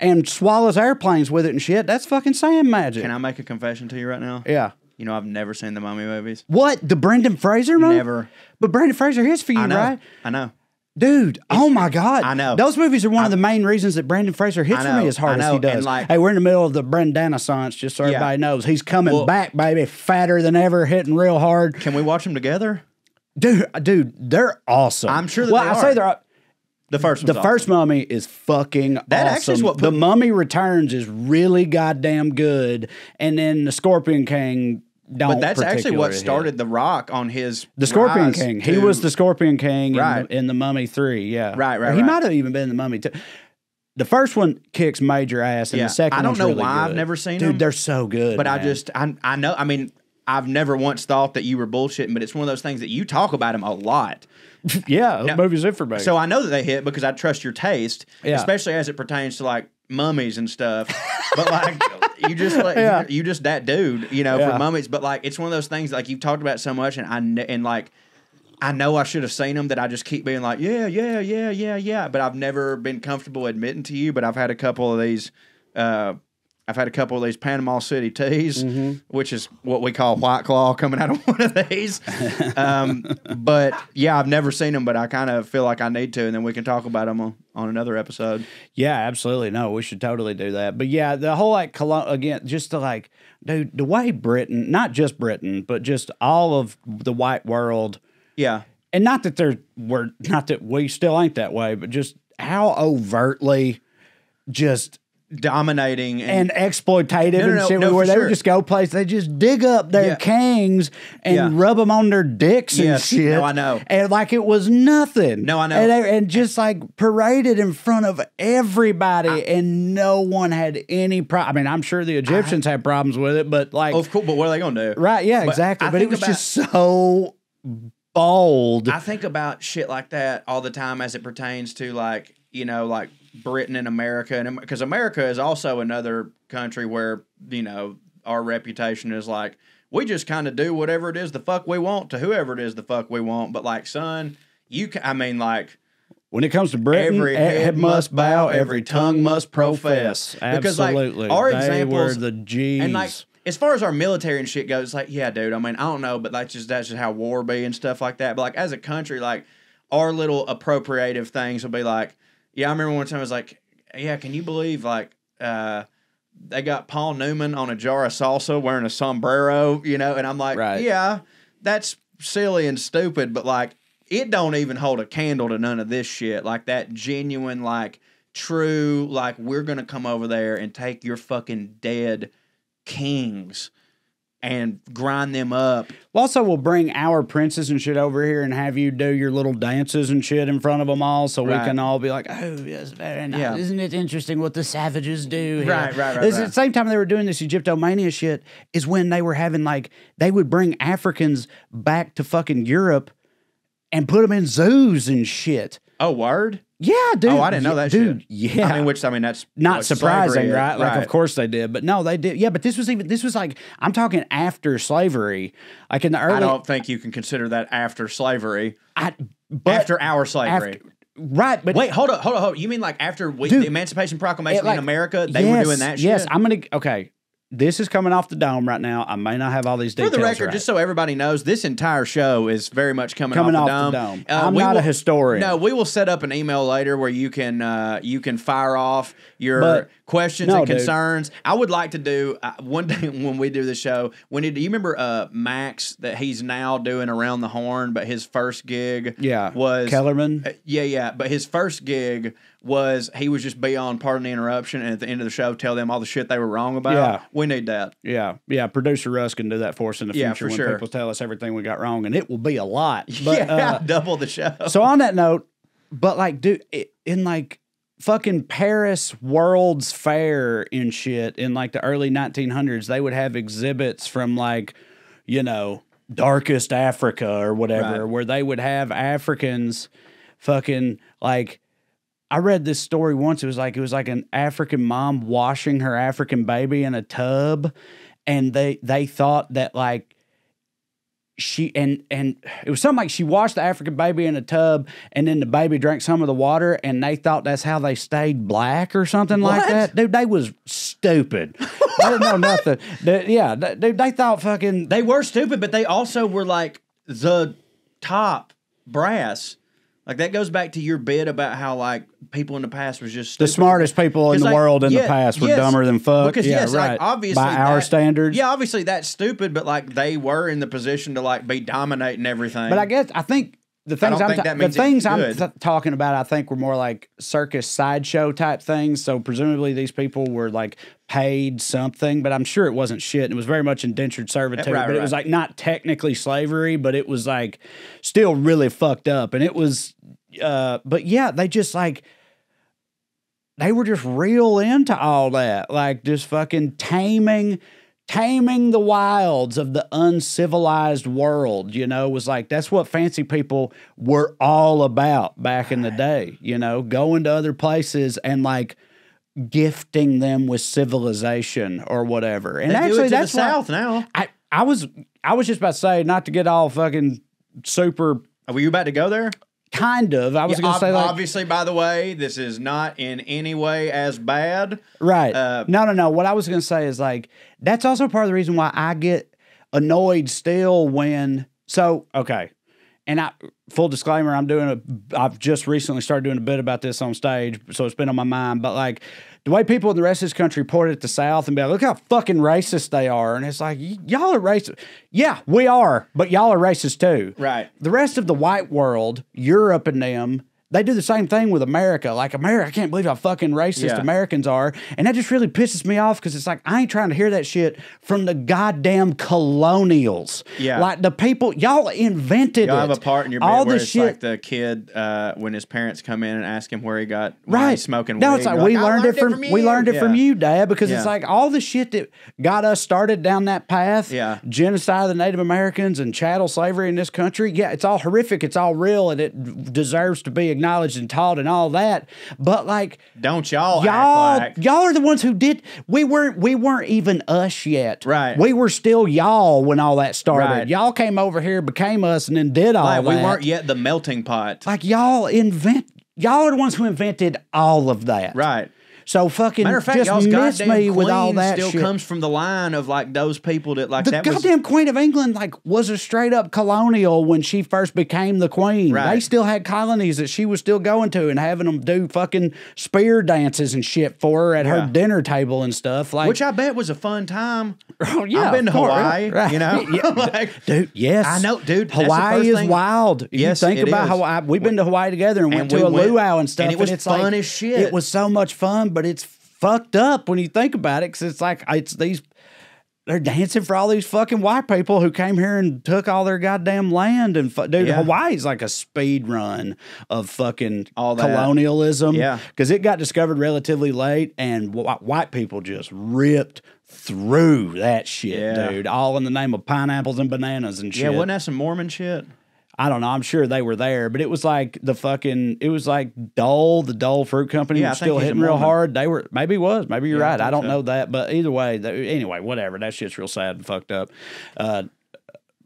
And swallows airplanes with it and shit. That's fucking sand magic. Can I make a confession to you right now? Yeah. You know, I've never seen the mummy movies. What? The Brendan Fraser movie? Never. But Brendan Fraser is for you, right? I know. Dude, oh my God. I know. Those movies are one of the main reasons that Brendan Fraser hits for me as hard as he does. Like, hey, we're in the middle of the Brendan-assance, just so everybody knows. He's coming back, baby, fatter than ever, hitting real hard. Can we watch them together? Dude, they're awesome. I'm sure that they are. I say they're... The first one's The first Mummy is fucking That awesome. actually is what the Mummy Returns is really goddamn good, and then the Scorpion King don't. But that's actually what particularly started hit. The Rock on his The Scorpion rise King. to- He was the Scorpion King Right. in the Mummy 3. Yeah, Right, Or he right. might have even been in the Mummy 2. The first one kicks major ass, and Yeah. the second I don't one's know really why I've good. never seen Dude, them. they're so good. But man. I know. I mean, I've never once thought that you were bullshitting, but it's one of those things that you talk about them a lot. yeah, Now- movies in for me. So I know that they hit because I trust your taste, Yeah. especially as it pertains to like mummies and stuff. But like you just like Yeah. you just that dude, you know, Yeah. for mummies. But like it's one of those things like you've talked about so much, and I know I should have seen them that I just keep being like, yeah. But I've never been comfortable admitting to you. But I've had a couple of these. I've had a couple of these Panama City teas, which is what we call White Claw coming out of one of these. But yeah, I've never seen them, but I kind of feel like I need to, and then we can talk about them on another episode. Yeah, absolutely. No, we should totally do that. But yeah, the whole like again, just to like, dude, the way Britain, not just Britain, but just all of the white world, Yeah. and not that we still ain't that way, but just how overtly just Dominating and exploitative No, no, and no, shit. no, Where for they sure. would just go places, they just dig up their Yeah. kings and Yeah. rub them on their dicks and Yes. shit. No, I know. And like it was nothing. No, I know. And just like paraded in front of everybody, and no one had any problem. I mean, I'm sure the Egyptians had problems with it, but like, Of course, but what are they gonna do? right? Yeah, But exactly. I But it think was about- just so bold. I think about shit like that all the time as it pertains to like, you know, like Britain and America, and because America is also another country where, you know, our reputation is like we just kind of do whatever it is the fuck we want to whoever it is the fuck we want. But like, son, I mean, like When it comes to Britain, every head must bow, every tongue must profess. Because, like, Absolutely. our They examples- were the G's. and like as far as our military and shit goes, it's like, yeah, dude. I mean, I don't know, but that's just how war be and stuff like that. But like as a country, like our little appropriative things will be like, yeah. I remember one time I was like, yeah, can you believe like they got Paul Newman on a jar of salsa wearing a sombrero, you know? And I'm like, Right. yeah, that's silly and stupid, but like it don't even hold a candle to none of this shit. Like that genuine, like true, like we're gonna come over there and take your fucking dead kings and grind them up. Also, we'll bring our princes and shit over here and have you do your little dances and shit in front of them all, so we Right. can all be like, "Oh, yes, very nice. Yeah. Isn't it interesting what the savages do?" Here? Right. It's At the same time they were doing this Egyptomania shit is when they were having like they would bring Africans back to fucking Europe and put them in zoos and shit. Oh, word? Yeah, dude. Oh, I didn't know that dude, shit. Yeah. I mean, that's Not what surprising, slavery is. right? Like, of course they did, but no, they did. Yeah, but this was like I'm talking after slavery, like in the early. I don't think you can consider that after slavery. But After our slavery. right? But Wait, hold up. You mean like after Dude, the Emancipation Proclamation like, in America, they were doing that shit? Yes, okay. This is coming off the dome right now. I may not have all these For details the record, right. just so everybody knows, this entire show is very much coming Coming off off the the dome. dome. I'm we not a will- historian. No, we will set up an email later where you can fire off your But- questions no, and dude. concerns. I would like to do one day when we do the show. Do you remember Max that he's now doing Around the Horn, but his first gig was Kellerman. Yeah. But his first gig was he was just be on Pardon the Interruption, and at the end of the show, tell them all the shit they were wrong about. Yeah. We need that. Yeah. Producer Russ can do that for us in the Yeah, future for when sure. people tell us everything we got wrong, and it will be a lot. But, Double the show. so on that note, but like, dude, in like fucking Paris World's Fair and shit in like the early 1900s, they would have exhibits from like, you know, darkest Africa or whatever, Right. where they would have Africans fucking like. I read this story once. It was like an African mom washing her African baby in a tub, and they thought that like she and it was something like she washed the African baby in a tub, and then the baby drank some of the water, and they thought that's how they stayed black or something like What? that. Dude, they was stupid. I didn't know nothing. Dude, they thought fucking They were stupid, but they also were like the top brass. Like that goes back to your bit about how like people in the past was just the stupid. smartest people in 'Cause, the like, world in yeah, the past were yes, dumber than fuck. Because yeah, yes, right. like obviously by our that- standards. Yeah, obviously that's stupid, but like they were in the position to like be dominating everything. But I think the things don't think that means the things it's I'm good. talking about, I think were more like circus sideshow type things. So presumably these people were like paid something, but I'm sure it wasn't shit. And it was very much indentured servitude, Right, but it was like not technically slavery, but it was like still really fucked up. And it was, but yeah, they just like, they were just real into all that, like just fucking taming the wilds of the uncivilized world, you know, was like, that's what fancy people were all about back in the day, you know, going to other places and like gifting them with civilization or whatever. And They actually, do it to that's the why South now. I was just about to say, not to get all fucking super Were you about to go there? kind of. I was going to say, like, obviously, by the way, this is not in any way as bad. right. No. What I was going to say is like, that's also part of the reason why I get annoyed still when, so, okay. And full disclaimer, I've just recently started doing a bit about this on stage, so it's been on my mind. But like the way people in the rest of this country point at the South and be like, look how fucking racist they are. And it's like, y'all are racist. Yeah, we are, but y'all are racist too. Right. The rest of the white world, Europe and them, they do the same thing with America. Like, America, I can't believe how fucking racist Americans are. And that just really pisses me off because it's like, I ain't trying to hear that shit from the goddamn colonials. Yeah. Like, the people, y'all invented Y'all it. have a part in your bit all where this it's shit. like the kid when his parents come in and ask him where he got Right. he's smoking No, weed. it's like, You're we "I learned it from you." we learned it from Yeah. you, Dad, because Yeah. it's like all the shit that got us started down that path. Yeah. Genocide of the Native Americans and chattel slavery in this country. Yeah, it's all horrific, it's all real, and it deserves to be acknowledged and taught and all that. But like, Don't y'all y'all act like y'all are the ones who did. We weren't even us yet. Right. We were still y'all when all that started. Right. Y'all came over here, became us, and then did all like that. we weren't yet the melting pot. Like y'all are the ones who invented all of that. Right. So fucking Matter of fact, just y'all's miss goddamn me with all queen that still shit. comes from the line of like those people that like The that goddamn Queen of England like was a straight up colonial when she first became the queen. Right. They still had colonies that she was still going to and having them do fucking spear dances and shit for her at her dinner table and stuff. Like, which I bet was a fun time. oh, yeah, I've been to of course, Hawaii, right. you know. Yeah, Like, dude, yes, I know, dude. that's the Hawaii first is thing- wild. Yes, you think it about is. Hawaii. We've been to Hawaii together and went we to a went- luau and stuff. and it was it's fun like, as shit. It was so much fun, but it's fucked up when you think about it because it's like they're dancing for all these fucking white people who came here and took all their goddamn land and dude, Yeah. Hawaii's like a speed run of fucking All that. colonialism. Yeah. because it got discovered relatively late and white people just ripped through that shit, Yeah. dude. All in the name of pineapples and bananas and shit. Yeah, wasn't that some Mormon shit? I don't know. I'm sure they were there, but it was like Dole, the Dole Fruit Company Yeah, I was think still he's a hitting real Mormon. hard. Maybe you're Yeah, I right. I think don't so. know that, but either way, anyway, whatever. That shit's real sad and fucked up.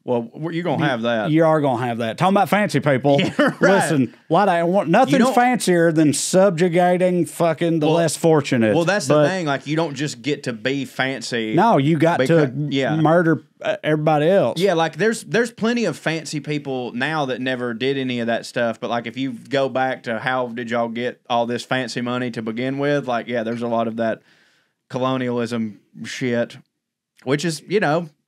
Well, you're gonna have that. You are gonna have that. Talking about fancy people. Yeah, right. Listen, nothing's don't- fancier than subjugating fucking the less fortunate. Well, that's But the thing. Like, you don't just get to be fancy. No, you got to yeah. murder everybody else. Yeah, like there's plenty of fancy people now that never did any of that stuff. But like, if you go back to how did y'all get all this fancy money to begin with? Like, yeah, there's a lot of that colonialism shit, which is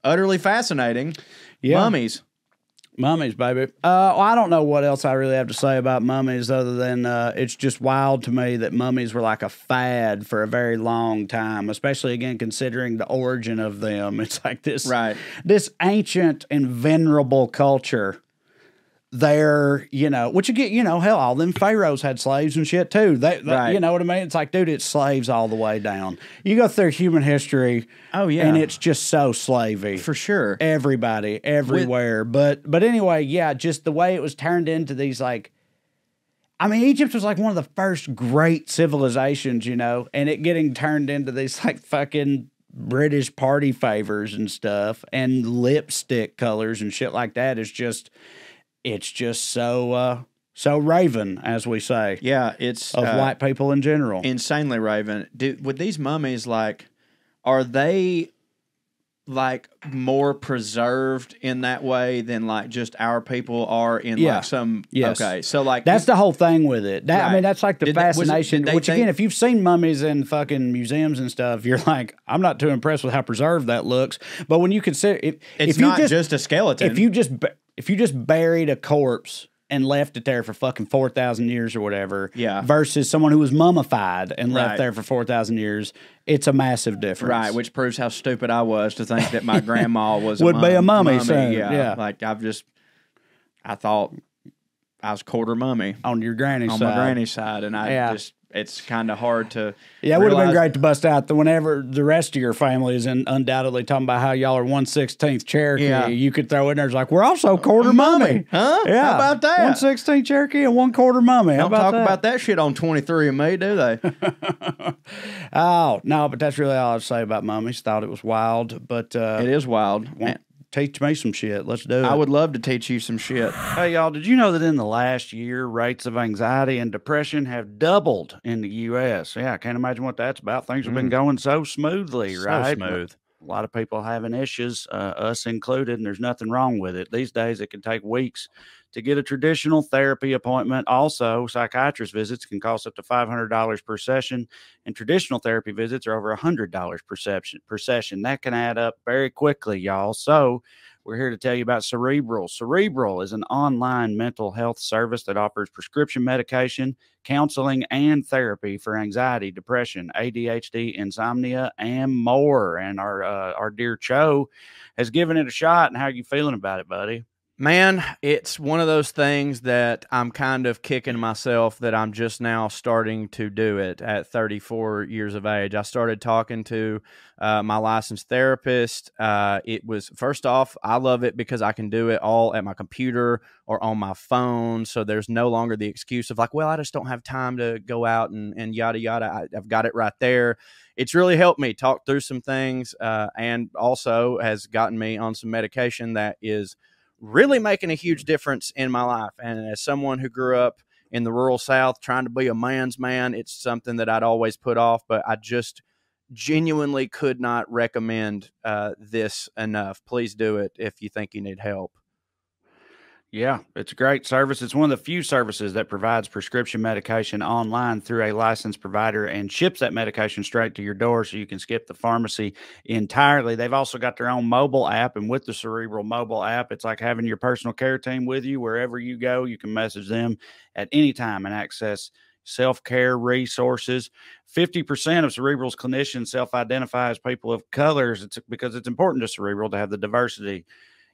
utterly fascinating. Yeah. Mummies. Mummies, baby. Well, I don't know what else I really have to say about mummies other than it's just wild to me that mummies were like a fad for a very long time, especially, again, considering the origin of them. It's like this ancient and venerable culture. They're, which you get, hell, all them pharaohs had slaves and shit too. Right. You know what I mean? It's like, dude, it's slaves all the way down. You go through human history. Oh, yeah. And it's just so slavey. For sure. Everybody, everywhere. But anyway, yeah, just the way it was turned into these Egypt was like one of the first great civilizations, and it getting turned into these like fucking British party favors and stuff and lipstick colors and shit like that is just, it's just so raven, as we say. Yeah, it's of white people in general. Insanely raven. With these mummies, like, are they like more preserved in that way than like just our people are in like some? Yes. Okay, so like that's the whole thing with it. I Right. mean, that's like the Did they- was it- fascination. did they Which think- again, if you've seen mummies in fucking museums and stuff, you're like, I'm not too impressed with how preserved that looks. But when you consider, it's if you not just a skeleton. if you just buried a corpse and left it there for fucking 4,000 years or whatever. Yeah. Versus someone who was mummified and left Right. there for 4,000 years. It's a massive difference. Right, which proves how stupid I was to think that my grandma was Would be a mummy soon, Yeah. yeah. Like I thought I was quarter mummy On your granny's on side. my granny's side, and Yeah. it's kind of hard to. Yeah, it would have been realize- great to bust out whenever the rest of your family is undoubtedly talking about how y'all are 1/16 Cherokee. Yeah. You could throw in there, it's like, we're also quarter mummy. Huh? Yeah. How about that? 1/16 Cherokee and 1/4 mummy. How Don't about talk that? about that shit on 23andMe, do they? Oh, no, but that's really all I'd say about mummies. Thought it was wild, but It is wild. teach me some shit. Let's do it. I would love to teach you some shit. Hey, y'all, did you know that in the last year, rates of anxiety and depression have doubled in the U.S.? Yeah, I can't imagine what that's about. Things have been going so smoothly, right? smooth. A lot of people having issues, us included, and there's nothing wrong with it. These days, it can take weeks to get a traditional therapy appointment. Also, psychiatrist visits can cost up to $500 per session, and traditional therapy visits are over $100 per session. That can add up very quickly, y'all. So we're here to tell you about Cerebral. Cerebral is an online mental health service that offers prescription medication, counseling, and therapy for anxiety, depression, ADHD, insomnia, and more. And our dear Cho has given it a shot. And how are you feeling about it, buddy? Man, it's one of those things that I'm kind of kicking myself that I'm just now starting to do it at 34 years of age. I started talking to my licensed therapist. It was, first off, I love it because I can do it all at my computer or on my phone. So there's no longer the excuse of like, well, I just don't have time to go out and yada, yada. I've got it right there. It's really helped me talk through some things and also has gotten me on some medication that is really making a huge difference in my life. And as someone who grew up in the rural South trying to be a man's man, it's something that I'd always put off, but I just genuinely could not recommend this enough. Please do it if you think you need help. Yeah, it's a great service. It's one of the few services that provides prescription medication online through a licensed provider and ships that medication straight to your door so you can skip the pharmacy entirely. They've also got their own mobile app, and with the Cerebral mobile app, it's like having your personal care team with you wherever you go. You can message them at any time and access self-care resources. 50% of Cerebral's clinicians self-identify as people of colors. It's because it's important to Cerebral to have the diversity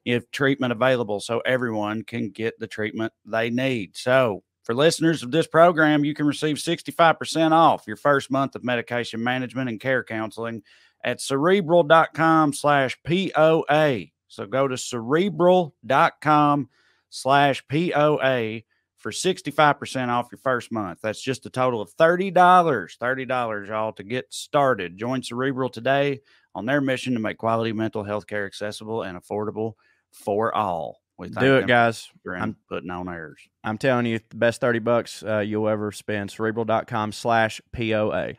if treatment available so everyone can get the treatment they need. So for listeners of this program, you can receive 65% off your first month of medication management and care counseling at cerebral.com/POA. So go to cerebral.com/POA for 65% off your first month. That's just a total of $30. $30, y'all, to get started. Join Cerebral today on their mission to make quality mental health care accessible and affordable for all. We thank Do it, them guys. for putting on airs. I'm telling you, the best $30 you'll ever spend. Cerebral.com/POA.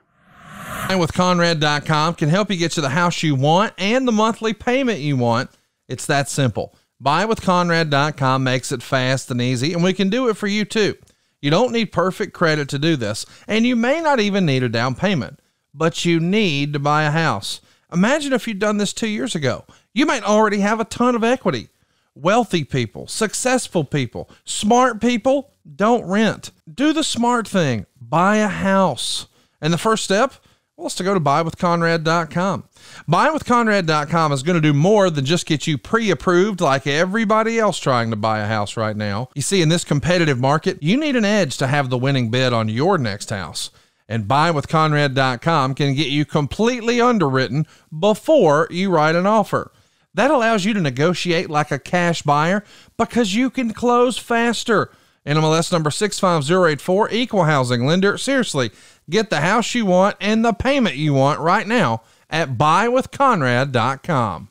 Buyingwithconrad.com can help you get to the house you want and the monthly payment you want. It's that simple. Buyingwithconrad.com makes it fast and easy, and we can do it for you too. You don't need perfect credit to do this, and you may not even need a down payment, but you need to buy a house. Imagine if you'd done this 2 years ago. You might already have a ton of equity. Wealthy people, successful people, smart people don't rent. Do the smart thing. Buy a house. And the first step, well, is to go to buywithconrad.com. Buywithconrad.com is going to do more than just get you pre-approved like everybody else trying to buy a house right now. You see, in this competitive market, you need an edge to have the winning bid on your next house. And buywithconrad.com can get you completely underwritten before you write an offer. That allows you to negotiate like a cash buyer because you can close faster. NMLS number 65084, equal housing lender. Seriously, get the house you want and the payment you want right now at buywithconrad.com.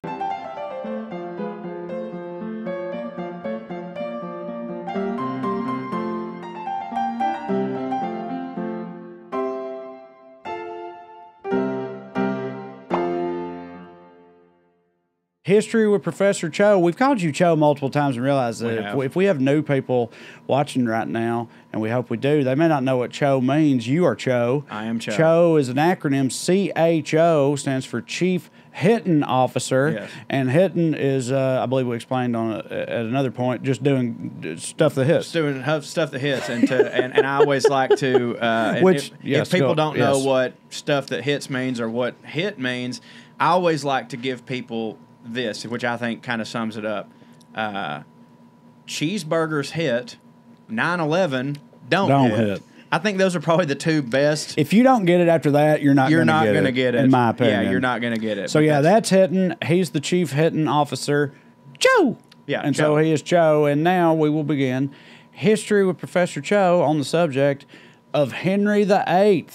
History with Professor Cho. We've called you Cho multiple times and realized that if we have new people watching right now, and we hope we do, they may not know what Cho means. You are Cho. I am Cho. Cho is an acronym. CHO stands for Chief hitting officer. Yes. And hitting is, I believe we explained on at another point, just doing stuff that hits. Doing stuff that hits, and I always like to. Which, if people don't know what stuff that hits means or what hit means, I always like to give people this, which I think kind of sums it up. Cheeseburgers hit, 9/11 don't hit. I think those are probably the two best. If you don't get it after that, you're not going to get it. In my opinion. Yeah, you're not going to get it. So, yeah, that's hitting. He's the chief hitting officer, Cho. Yeah, and Cho. so he is Cho. And now we will begin history with Professor Cho on the subject of Henry VIII.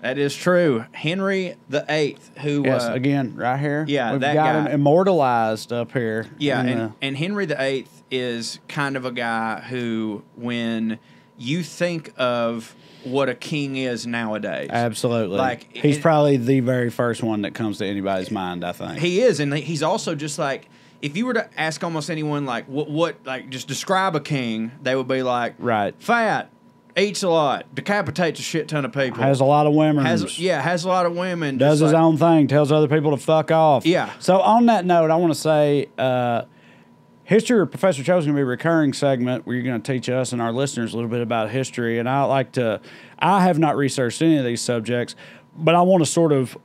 That is true. Henry VIII, who... Yes, again, right here. Yeah, we've that got guy. him immortalized up here. Yeah, and Henry VIII is kind of a guy who, when you think of what a king is nowadays... Absolutely. Like, he's probably the very first one that comes to anybody's mind, I think. He is, and he's also just like... If you were to ask almost anyone, like, what like, just describe a king, they would be like... Right. Fat, eats a lot, decapitates a shit ton of people. Has a lot of women. Has a lot of women. Does his own thing, tells other people to fuck off. Yeah. So on that note, I want to say, history with Professor Cho is going to be a recurring segment where you're going to teach us and our listeners a little bit about history. And I have not researched any of these subjects, but I want to sort of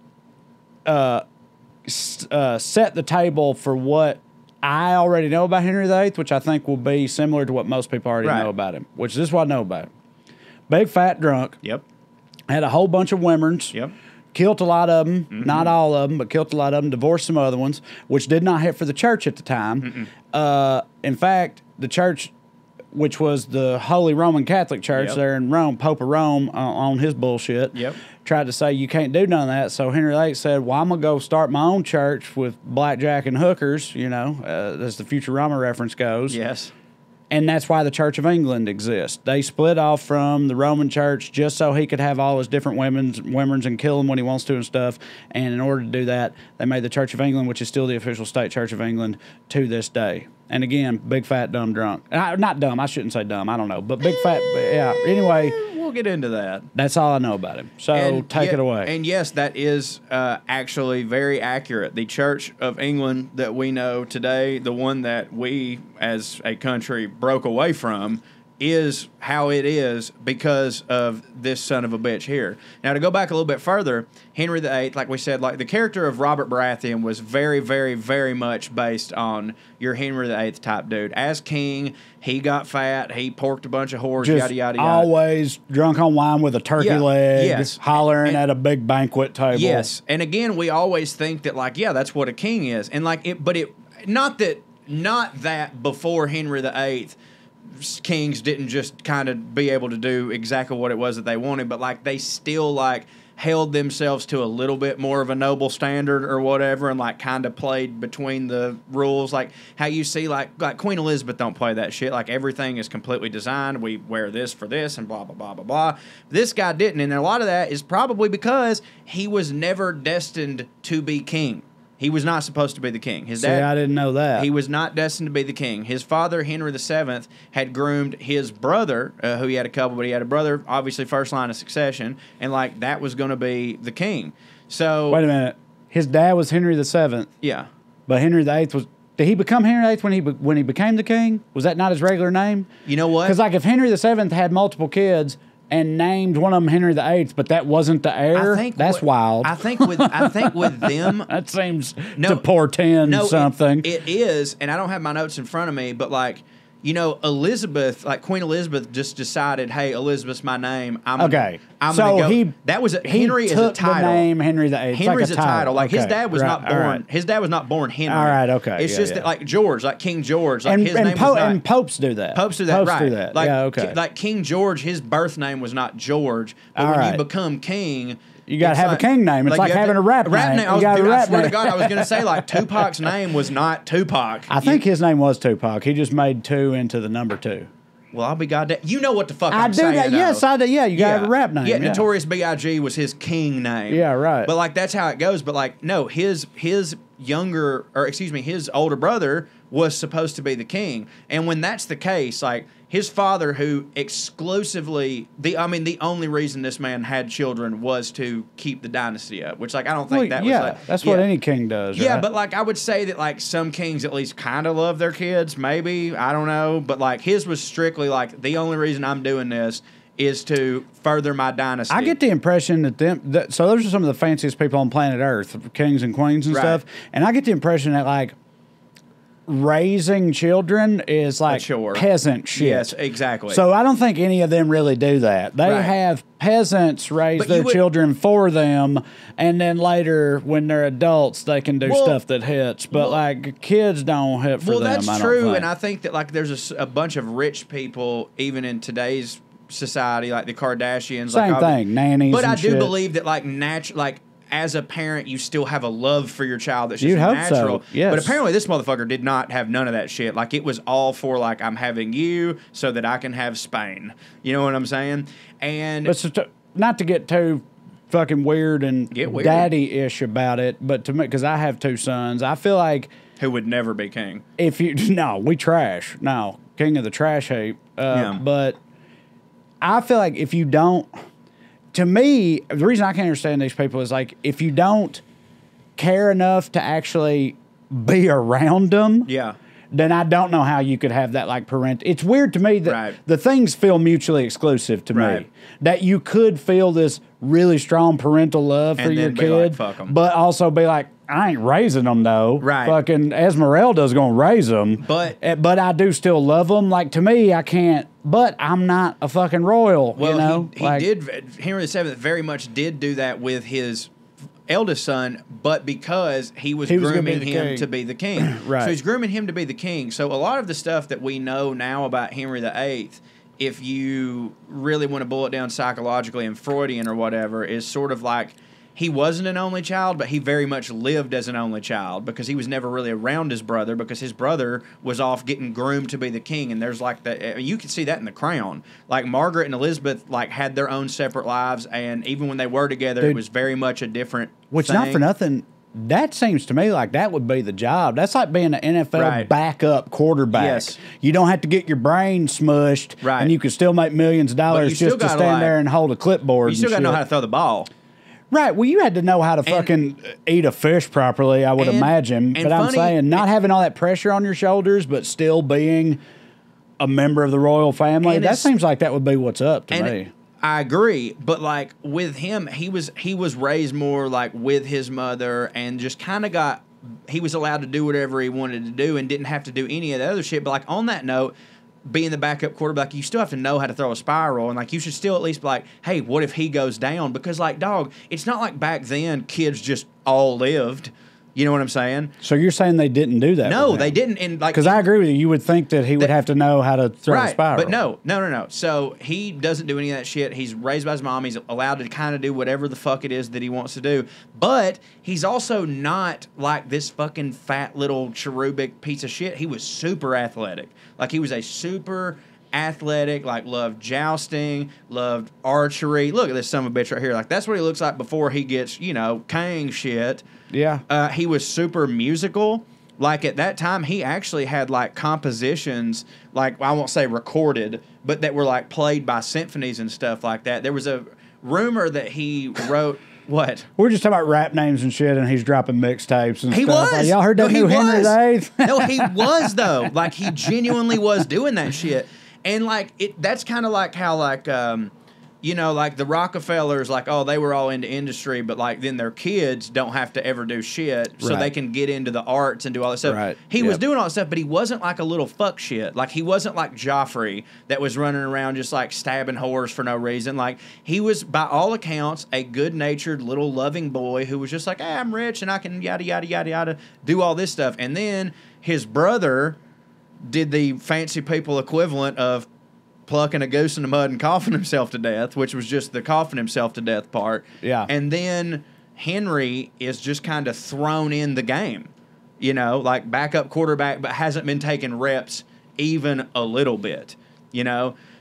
set the table for what I already know about Henry VIII, which I think will be similar to what most people already know about him, which this is what I know about him. Big fat drunk. Yep. Had a whole bunch of women's. Yep. Killed a lot of them. Not all of them, but killed a lot of them. Divorced some other ones, which did not hit for the church at the time. In fact, the church, which was the Holy Roman Catholic Church there in Rome, Pope of Rome, on his bullshit, tried to say you can't do none of that. So Henry VIII said, well, I'm going to go start my own church with blackjack and hookers, as the Futurama reference goes. Yes. And that's why the Church of England exists. They split off from the Roman Church just so he could have all his different women's and kill them when he wants to and stuff. And in order to do that, they made the Church of England, which is still the official state Church of England to this day. And again, big fat dumb drunk. Not dumb. I shouldn't say dumb. I don't know. But big fat. Yeah. Anyway, we'll get into that. That's all I know about him. So take it away. And yes, that is actually very accurate. The Church of England that we know today, the one that we as a country broke away from, is how it is because of this son of a bitch here. Now, to go back a little bit further, Henry VIII, like we said, like the character of Robert Baratheon was very, very, very much based on your Henry VIII type dude. As king, he got fat, he porked a bunch of whores, just yada, yada, yada. always drunk on wine with a turkey leg, hollering at a big banquet table. Yes, and again, we always think that, like, yeah, that's what a king is. And like it, but it, not that before Henry VIII, kings didn't just kind of be able to do exactly what it was that they wanted, but like they still like held themselves to a little bit more of a noble standard or whatever, and like kind of played between the rules, like how you see like Queen Elizabeth don't play that shit. Like everything is completely designed. We wear this for this and blah blah blah blah blah. This guy didn't, and a lot of that is probably because he was never destined to be king. He was not supposed to be the king. His dad, I didn't know that. He was not destined to be the king. His father, Henry VII, had groomed his brother, who he had a couple, but he had a brother, obviously first line of succession, and like that was going to be the king. So wait a minute. His dad was Henry VII. Yeah. But Henry VIII was... Did he become Henry VIII when he became the king? Was that not his regular name? You know what? Because like if Henry VII had multiple kids and named one of them Henry VIII, but that wasn't the heir, that's wild. I think with them... that seems to portend something. It is, and I don't have my notes in front of me, but like... You know, Elizabeth, like Queen Elizabeth, just decided, "Hey, Elizabeth's my name. Henry is a title. The name Henry VIII. Henry's like a title. Like his dad was not born. Right. His dad was not born Henry. All right, okay. It's just that, like George, like King George, like and, his name was not. And popes do that. Popes do that. Right. Do that. Like, yeah, okay. Like King George, his birth name was not George, but when you become king. You got to have a king name. It's like having a rap name. I swear to God, I was going to say, like, Tupac's name was not Tupac. I think his name was Tupac. He just made 2 into the number 2. Well, I'll be goddamn. You know what the fuck I'm saying. That. Yes, I do. Yeah, you got to have a rap name. Yeah, Notorious B.I.G. was his king name. Yeah, right. But, like, that's how it goes. But, like, no, his his older brother was supposed to be the king. And when that's the case, like his father, who exclusively the only reason this man had children was to keep the dynasty up, which like I don't think that was like, that's what any king does. Yeah, right? but like I would say that like some kings at least kind of love their kids, maybe, I don't know, but like his was strictly like the only reason I'm doing this is to further my dynasty. I get the impression that so those are some of the fanciest people on planet Earth, kings and queens and stuff, and I get the impression that like raising children is like peasant shit. Yes, exactly. So I don't think any of them really do that. They have peasants raise their children for them, and then later when they're adults, they can do stuff that hits. But like kids don't hit for them. Well, that's I don't true, think. and I think that like there's a bunch of rich people even in today's society, like the Kardashians. Same like, thing, nannies. But and I do shit. believe that like as a parent, you still have a love for your child that's just You'd hope natural. so, yes. But apparently this motherfucker did not have none of that shit. Like it was all for like, I'm having you so that I can have Spain. You know what I'm saying? And but not to get too fucking weird and daddy-ish about it, but to me, because I have 2 sons, I feel like who would never be king. If you we trash. No, king of the trash heap. But I feel like if you don't, to me, the reason I can't understand these people is like if you don't care enough to actually be around them, then I don't know how you could have that like parental. It's weird to me that the things feel mutually exclusive to me. That you could feel this really strong parental love for your kid, like, but also be like, I ain't raising them though. Right. Fucking Esmeralda's gonna raise them. But I do still love them. Like to me, I can't. But I'm not a fucking royal. Well, you know? Henry VII very much did do that with his eldest son, but because he was grooming him to be the king. So he's grooming him to be the king. So a lot of the stuff that we know now about Henry VIII, if you really want to boil it down psychologically and Freudian or whatever, is sort of like he wasn't an only child, but he very much lived as an only child because he was never really around his brother because his brother was off getting groomed to be the king. And there's like you can see that in The Crown. Like Margaret and Elizabeth like had their own separate lives, and even when they were together, it was very much a different Which, thing. not for nothing, that seems to me like that would be the job. That's like being an NFL backup quarterback. Yes. You don't have to get your brain smushed, and you can still make millions of dollars just to stand there and hold a clipboard. You still got to know how to throw the ball. Right. Well, you had to know how to fucking eat a fish properly, I would imagine. But I'm saying not having all that pressure on your shoulders, but still being a member of the royal family, that seems like that would be what's up to me. I agree, but like with him, he was raised more like with his mother and just kind of he was allowed to do whatever he wanted to do and didn't have to do any of the other shit. But like on that note, being the backup quarterback, you still have to know how to throw a spiral, and like you should still at least be like, hey, what if he goes down? Because like, dog, it's not like back then kids just all lived. You know what I'm saying? So you're saying they didn't do that? No, they didn't. And like, because I agree with you. You would think that he would have to know how to throw a spiral. But no. So he doesn't do any of that shit. He's raised by his mom. He's allowed to kind of do whatever the fuck it is that he wants to do. But he's also not like this fucking fat little cherubic piece of shit. He was super athletic. Like he was a super athletic, like loved jousting, loved archery. Look at this son of a bitch right here. Like that's what he looks like before he gets, king shit. Yeah. He was super musical. Like at that time, he actually had like compositions, like I won't say recorded, but that were like played by symphonies and stuff like that. There was a rumor that he wrote. What? We're just talking about rap names and shit, and he's dropping mixtapes and stuff. He was. Like, y'all heard that new Henry VIII? No, he was though. Like he genuinely was doing that shit, and like that's kind of like how like like the Rockefellers, like, oh, they were all into industry, but like then their kids don't have to ever do shit, so they can get into the arts and do all that stuff. Right. He was doing all that stuff, but he wasn't like a little fuck shit. Like he wasn't like Joffrey that was running around just like stabbing whores for no reason. Like he was, by all accounts, a good-natured little loving boy who was just like, hey, I'm rich and I can yada yada yada yada do all this stuff. And then his brother did the fancy people equivalent of plucking a goose in the mud and coughing himself to death, which was just the coughing himself to death part. Yeah. And then Henry is just kind of thrown in the game, like backup quarterback, but hasn't been taking reps even a little bit,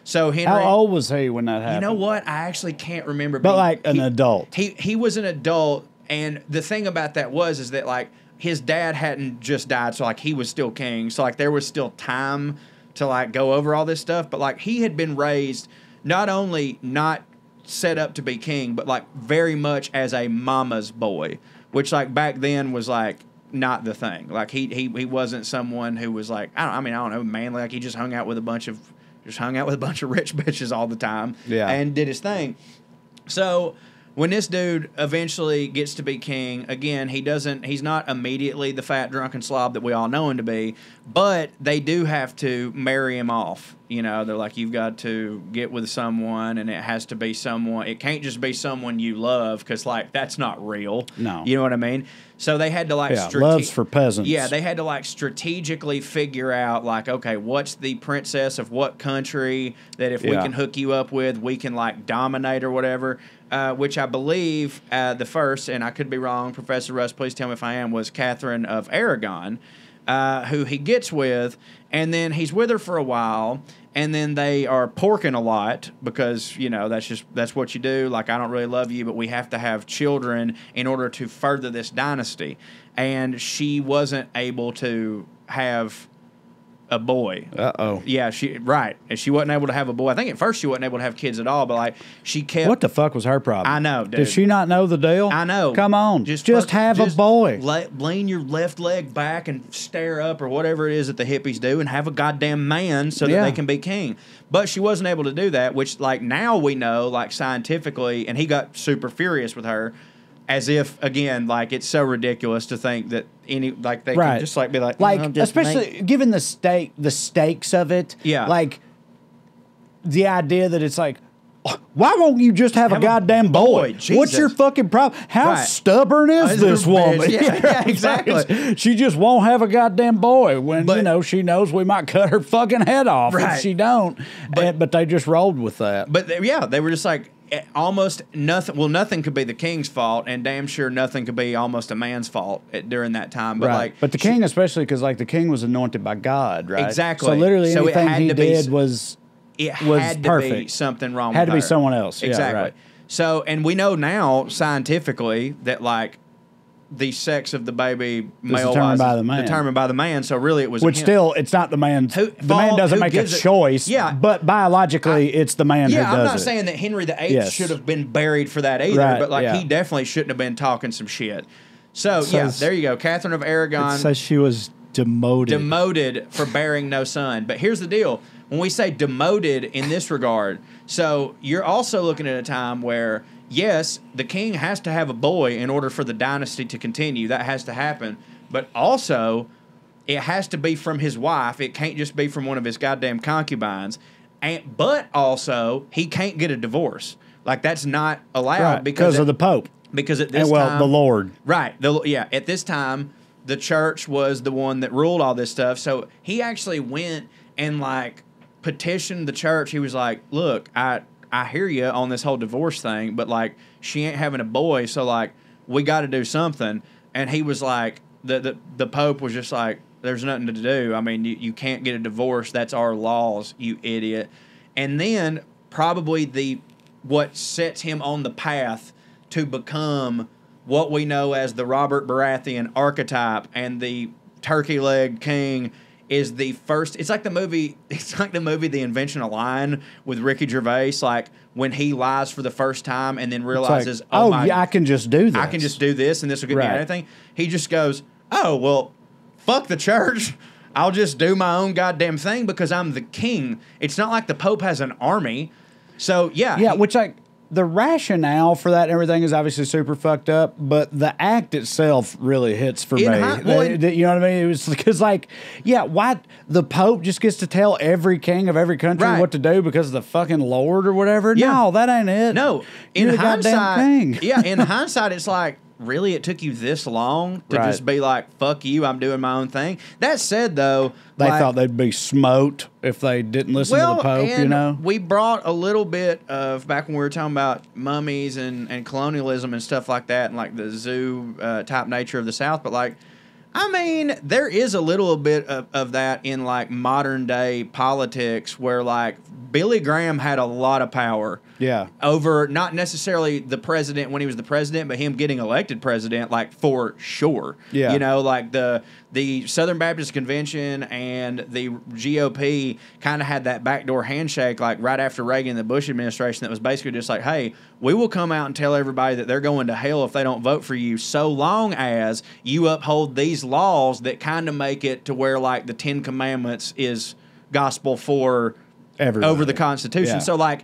So Henry. How old was he when that happened? You know what? I actually can't remember. But like an adult. He was an adult, and the thing about that is that like his dad hadn't just died, so like he was still king. So like there was still time to like go over all this stuff, but like he had been raised not only not set up to be king, but like very much as a mama's boy, which like back then was like not the thing. Like he wasn't someone who was like I don't know, manly. Like he just hung out with a bunch of rich bitches all the time, and did his thing. So when this dude eventually gets to be king, again, he's not immediately the fat drunken slob that we all know him to be, but they do have to marry him off. You know, they're like, you've got to get with someone, and it has to be someone. It can't just be someone you love, because like that's not real. No, you know what I mean. So they had to like love's for peasants. Yeah, they had to like strategically figure out like, okay, what's the princess of what country that if we can hook you up with, we can like dominate or whatever. Which I believe the first, and I could be wrong, Professor Russ, please tell me if I am, was Catherine of Aragon, who he gets with, and then he's with her for a while, and then they are porking a lot because, you know, that's what you do. Like, I don't really love you, but we have to have children in order to further this dynasty. And she wasn't able to have a boy. Yeah, and she wasn't able to have a boy. I think at first she wasn't able to have kids at all, but like she kept. What the fuck was her problem? I know, dude. Did she not know the deal? I know. Come on, just have a boy. Lean your left leg back and stare up or whatever it is that the hippies do, and have a goddamn man so that they can be king. But she wasn't able to do that, which like now we know, like scientifically, and he got super furious with her. As if, again, like it's so ridiculous to think that they can just like be like especially given the stakes of it. Yeah, like the idea that it's like, why won't you just have a goddamn boy? What's your fucking problem? How stubborn is this woman? Yeah, exactly. She just won't have a goddamn boy when you know she knows we might cut her fucking head off if she don't. But they just rolled with that. But they were just like. Almost nothing. Well, nothing could be the king's fault, and damn sure nothing could be almost a man's fault during that time. But but the king, especially because like the king was anointed by God, right? Exactly. So literally anything he did was had to perfect. Be something wrong. Had with to be her. someone else. Exactly. Yeah, right. So, and we know now scientifically that like the sex of the baby male determined by the man. Determined by the man. So really, it was which still it's not the man's. The man doesn't make a choice. Yeah, but biologically, it's the man who does it. Yeah, I'm not saying that Henry VIII should have been buried for that either, but like he definitely shouldn't have been talking some shit. So there you go, Catherine of Aragon. It says she was demoted for bearing no son. But here's the deal: when we say demoted in this regard, so you're also looking at a time where. Yes, the king has to have a boy in order for the dynasty to continue. That has to happen. But also, it has to be from his wife. It can't just be from one of his goddamn concubines. But also, he can't get a divorce. Like, that's not allowed because of the Pope. Because at this time... the Lord. Right. At this time, the church was the one that ruled all this stuff. So he actually went and, like, petitioned the church. He was like, look, I hear you on this whole divorce thing, but like she ain't having a boy, so like we got to do something. And he was like, the Pope was just like, there's nothing to do. I mean, you can't get a divorce. That's our laws, you idiot. And then probably what sets him on the path to become what we know as the Robert Baratheon archetype and the turkey leg king. Is the first? It's like the movie. It's like the movie The Invention of Lying with Ricky Gervais. Like when he lies for the first time and then realizes, I can just do this. I can just do this, and this will get me anything. He just goes, oh well, fuck the church. I'll just do my own goddamn thing because I'm the king. It's not like the Pope has an army. So which like. The rationale for that and everything is obviously super fucked up, but the act itself really hits for me. You know what I mean? It was because, like, why the Pope just gets to tell every king of every country what to do because of the fucking Lord or whatever? Yeah. No, that ain't it. No, in hindsight, in hindsight, it's like, really, it took you this long to just be like, fuck you, I'm doing my own thing? That said, though... They thought they'd be smote if they didn't listen to the Pope, you know? We brought a little bit of, back when we were talking about mummies and colonialism and stuff like that, and like the zoo type nature of the South, but like, I mean, there is a little bit of that in like modern day politics where like Billy Graham had a lot of power. Yeah. Over not necessarily the president when he was the president, but him getting elected president, like for sure. Yeah. You know, like the Southern Baptist Convention and the GOP kind of had that backdoor handshake, like right after Reagan and the Bush administration, that was basically just like, hey, we will come out and tell everybody that they're going to hell if they don't vote for you, so long as you uphold these laws that kind of make it to where like the Ten Commandments is gospel for Everybody. over the Constitution. Yeah. So like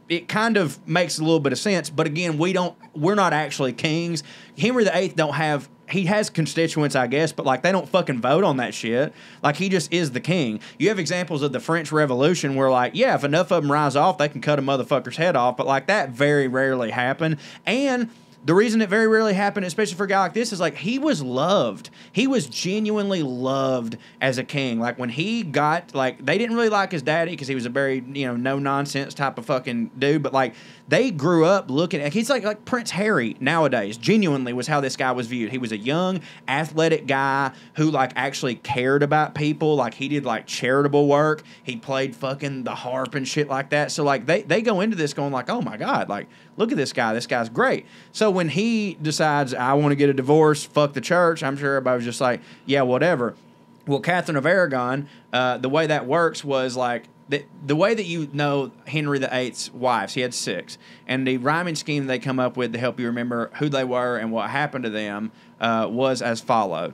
it kind of makes a little bit of sense, but again, we're not actually kings. Henry VIII he has constituents, I guess, but like they don't fucking vote on that shit. Like he just is the king. You have examples of the French Revolution where like, yeah, if enough of them rise off, they can cut a motherfucker's head off, but like that very rarely happened. And the reason it very rarely happened, especially for a guy like this, is like he was loved. He was genuinely loved as a king. Like when he got, like, they didn't really like his daddy because he was a very, no nonsense type of fucking dude. But like they grew up looking at, he's like Prince Harry nowadays. Genuinely was how this guy was viewed. He was a young, athletic guy who like actually cared about people. Like he did like charitable work. He played fucking the harp and shit like that. So like they go into this going like, oh my God, like look at this guy. This guy's great. So when he decides, I want to get a divorce, fuck the church, I'm sure everybody was just like, yeah, whatever. Well, Catherine of Aragon, the way that works was like, the way that you know Henry VIII's wives, he had 6, and the rhyming scheme they come up with to help you remember who they were and what happened to them was as followed.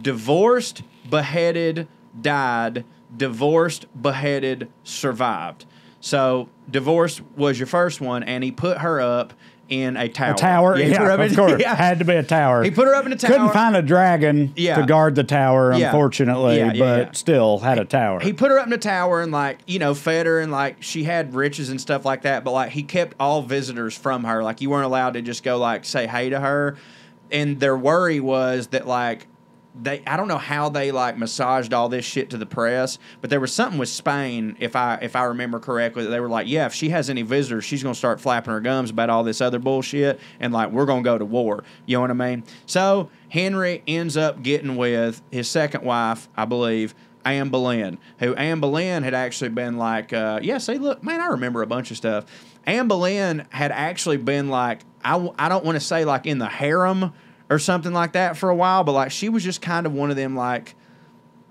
Divorced, beheaded, died, divorced, beheaded, survived. So divorce was your first one, and he put her up in a tower. A tower? Yeah, of course. Yeah. Had to be a tower. He put her up in a tower. Couldn't find a dragon to guard the tower, unfortunately, but still had a tower. He put her up in a tower and, like, fed her, and, like, she had riches and stuff like that, but, like, he kept all visitors from her. Like, you weren't allowed to just go, like, say hey to her. And their worry was that, like, I don't know how they like massaged all this shit to the press, but there was something with Spain, if I remember correctly, that they were like, yeah, if she has any visitors, she's gonna start flapping her gums about all this other bullshit, and like we're gonna go to war. You know what I mean? So Henry ends up getting with his second wife, I believe, Anne Boleyn, who Anne Boleyn had actually been like, see, look, man, I remember a bunch of stuff. Anne Boleyn had actually been like, I don't want to say like in the harem or something like that for a while, but like she was just kind of one of them like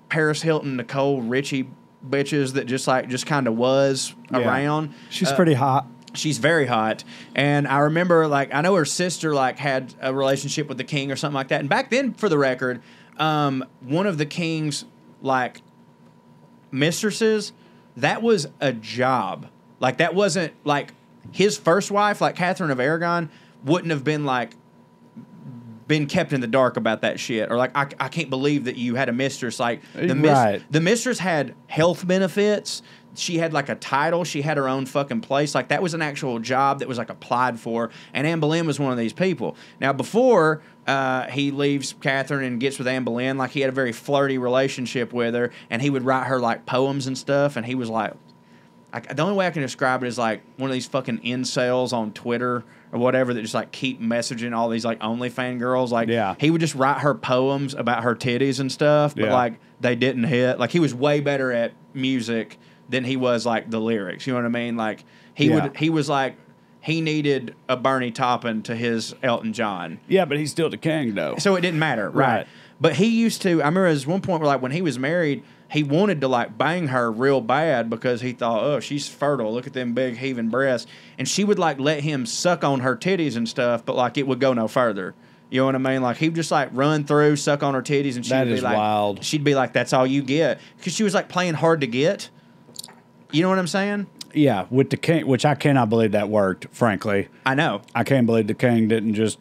Paris Hilton, Nicole Richie bitches that just kind of was around. She's pretty hot. She's very hot. And I remember like I know her sister like had a relationship with the king or something like that. And back then, for the record, one of the king's like mistresses, that was a job. Like that wasn't like his first wife, like Catherine of Aragon, wouldn't have been like been kept in the dark about that shit, or like I can't believe that you had a mistress. Like the mistress had health benefits. She had like a title. She had her own fucking place. Like that was an actual job that was like applied for. And Anne Boleyn was one of these people. Now before he leaves Catherine and gets with Anne Boleyn, like he had a very flirty relationship with her, and he would write her like poems and stuff. And he was like, the only way I can describe it is like one of these fucking incels on Twitter or whatever that just like keep messaging all these like OnlyFans girls. Like he would just write her poems about her titties and stuff, but like they didn't hit. Like he was way better at music than he was like the lyrics. You know what I mean? Like he was like he needed a Bernie Taupin to his Elton John. Yeah, but he's still the king though. So it didn't matter, right? But he used to. I remember there was one point where like when he was married, he wanted to like bang her real bad because he thought, oh, she's fertile. Look at them big heaving breasts. And she would like let him suck on her titties and stuff, but like it would go no further. You know what I mean? Like he would just like run through, suck on her titties, and she'd be like, wild. She'd be like, that's all you get, because she was like playing hard to get. You know what I'm saying? Yeah, with the king, which I cannot believe that worked, frankly. I know. I can't believe the king didn't just,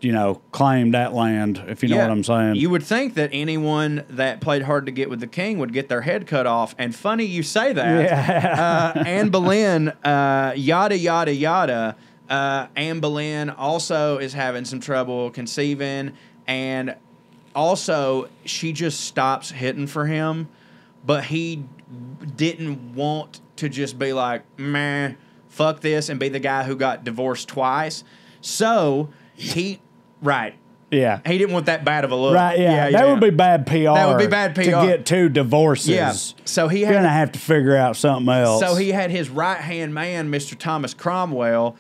claim that land, if you know what I'm saying. You would think that anyone that played hard to get with the king would get their head cut off. And funny you say that. Yeah. Anne Boleyn, yada, yada, yada. Anne Boleyn also is having some trouble conceiving. And also, she just stops hitting for him. But he didn't want to just be like, meh, fuck this, and be the guy who got divorced twice. So he Yeah. He didn't want that bad of a look. Right, yeah. That would be bad PR. That would be bad PR. To get 2 divorces. Yeah. So he had You're going to have to figure out something else. So he had his right-hand man, Mr. Thomas Cromwell,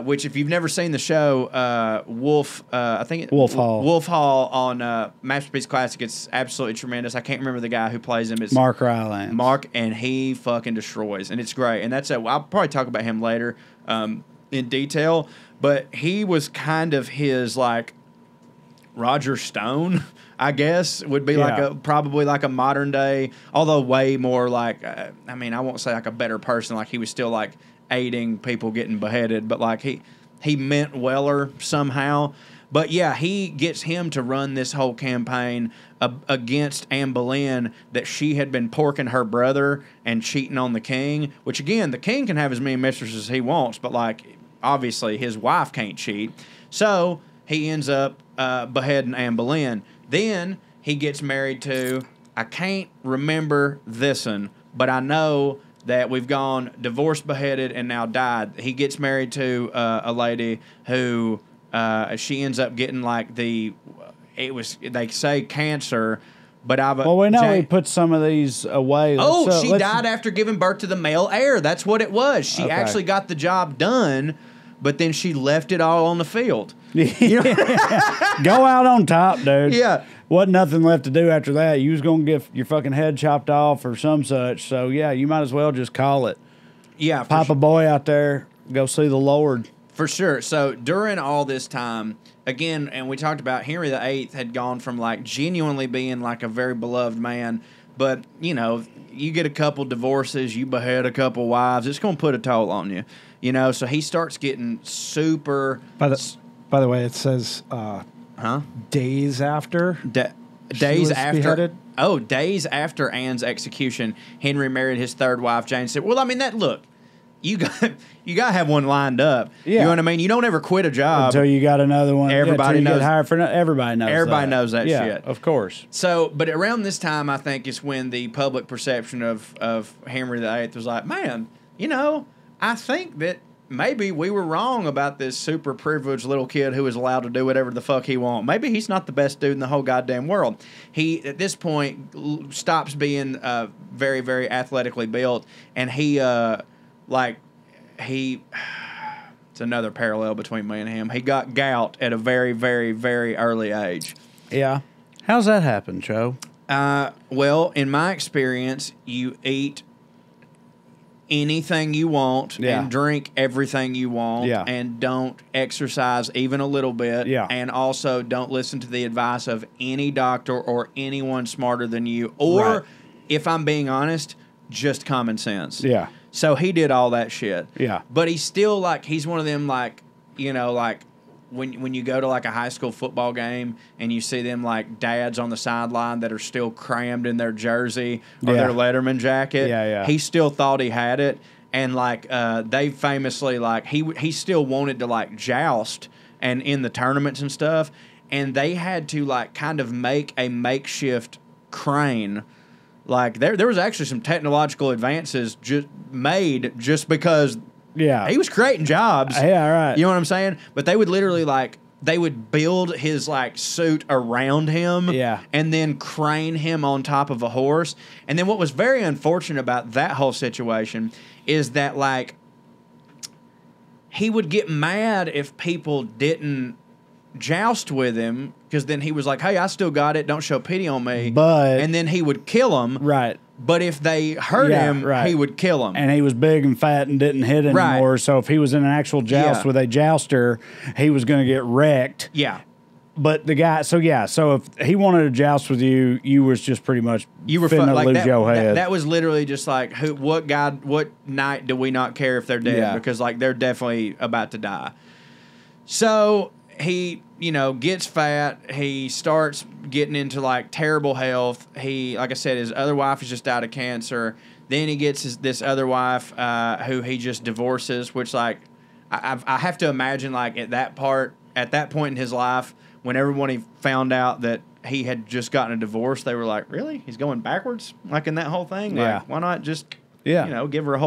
which if you've never seen the show, Wolf Hall on Masterpiece Classic, it's absolutely tremendous. I can't remember the guy who plays him. It's Mark Rylance. Mark, and he fucking destroys, and it's great. And that's I'll probably talk about him later in detail, but he was kind of his like Roger Stone, I guess, would be probably like a modern day, although way more like, I mean, I won't say like a better person, like he was still like aiding people getting beheaded, but like he meant weller somehow. But yeah, he gets him to run this whole campaign against Anne Boleyn, that she had been porking her brother and cheating on the king, which again, the king can have as many mistresses as he wants, but like obviously his wife can't cheat. So he ends up beheading Anne Boleyn. Then he gets married to, I can't remember this one, but I know that we've gone divorced, beheaded, and now died. He gets married to a lady who she ends up getting like they say cancer, but we know he put some of these away. She died after giving birth to the male heir. That's what it was. She actually got the job done, but then she left it all on the field. You know? Go out on top, dude. Yeah. Wasn't nothing left to do after that. You was going to get your fucking head chopped off or some such. So, yeah, you might as well just call it. Yeah. Pop a boy out there, go see the Lord. For sure. So, during all this time, again, and we talked about Henry VIII had gone from, like, genuinely being, like, a very beloved man. But, you know, you get a couple divorces, you behead a couple wives, it's going to put a toll on you. You know, so he starts getting super... By the way, it says days after. Days after. Beheaded? Oh, days after Anne's execution, Henry married his third wife, Jane. Said, "Well, I mean, look, you got to have one lined up. Yeah. You know what I mean? You don't ever quit a job until you got another one. Everybody knows. Get hired for everybody knows. Everybody knows that shit. Of course. So, but around this time, I think is when the public perception of Henry VIII was like, man, you know, I think that maybe we were wrong about this super privileged little kid who is allowed to do whatever the fuck he wants. Maybe he's not the best dude in the whole goddamn world. He, at this point, stops being very, very athletically built, and it's another parallel between me and him. He got gout at a very, very, very early age. Yeah. How's that happen, Joe? Well, in my experience, you eat anything you want and drink everything you want and don't exercise even a little bit and also don't listen to the advice of any doctor or anyone smarter than you or, if I'm being honest, just common sense. Yeah. So he did all that shit. Yeah. But he's still like, he's one of them like, you know, like when you go to like a high school football game and you see them like dads on the sideline that are still crammed in their jersey or their Letterman jacket, he still thought he had it. And like they famously like he still wanted to like joust and in the tournaments and stuff, and they had to like kind of make a makeshift crane. Like there was actually some technological advances made just because he was creating jobs. Yeah, right. You know what I'm saying? But they would literally like they would build his like suit around him and then crane him on top of a horse. And then what was very unfortunate about that whole situation is that like he would get mad if people didn't joust with him, because then he was like, hey, I still got it, don't show pity on me. And then he would kill him. Right. But if they hurt him, he would kill him. And he was big and fat and didn't hit anymore. Right. So if he was in an actual joust with a jouster, he was going to get wrecked. Yeah. But the guy, so if he wanted to joust with you, you was just pretty much finna like lose that, your head. That was literally just like, what night do we not care if they're dead? Yeah. Because like they're definitely about to die. So he, you know, gets fat. He starts getting into like terrible health. He, like I said, his other wife has just died of cancer. Then he gets this other wife who he just divorces, which like I have to imagine like at that point in his life, when everyone found out that he had just gotten a divorce, they were like, really? He's going backwards? Like in that whole thing? Yeah. Like, why not just, you know, give her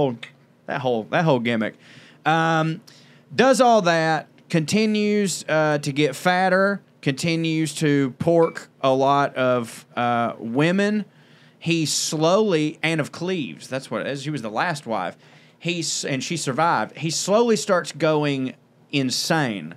that whole gimmick. Does all that, continues to get fatter, continues to pork a lot of women. He slowly, and of Cleves, that's what it is. She was the last wife. And she survived. He slowly starts going insane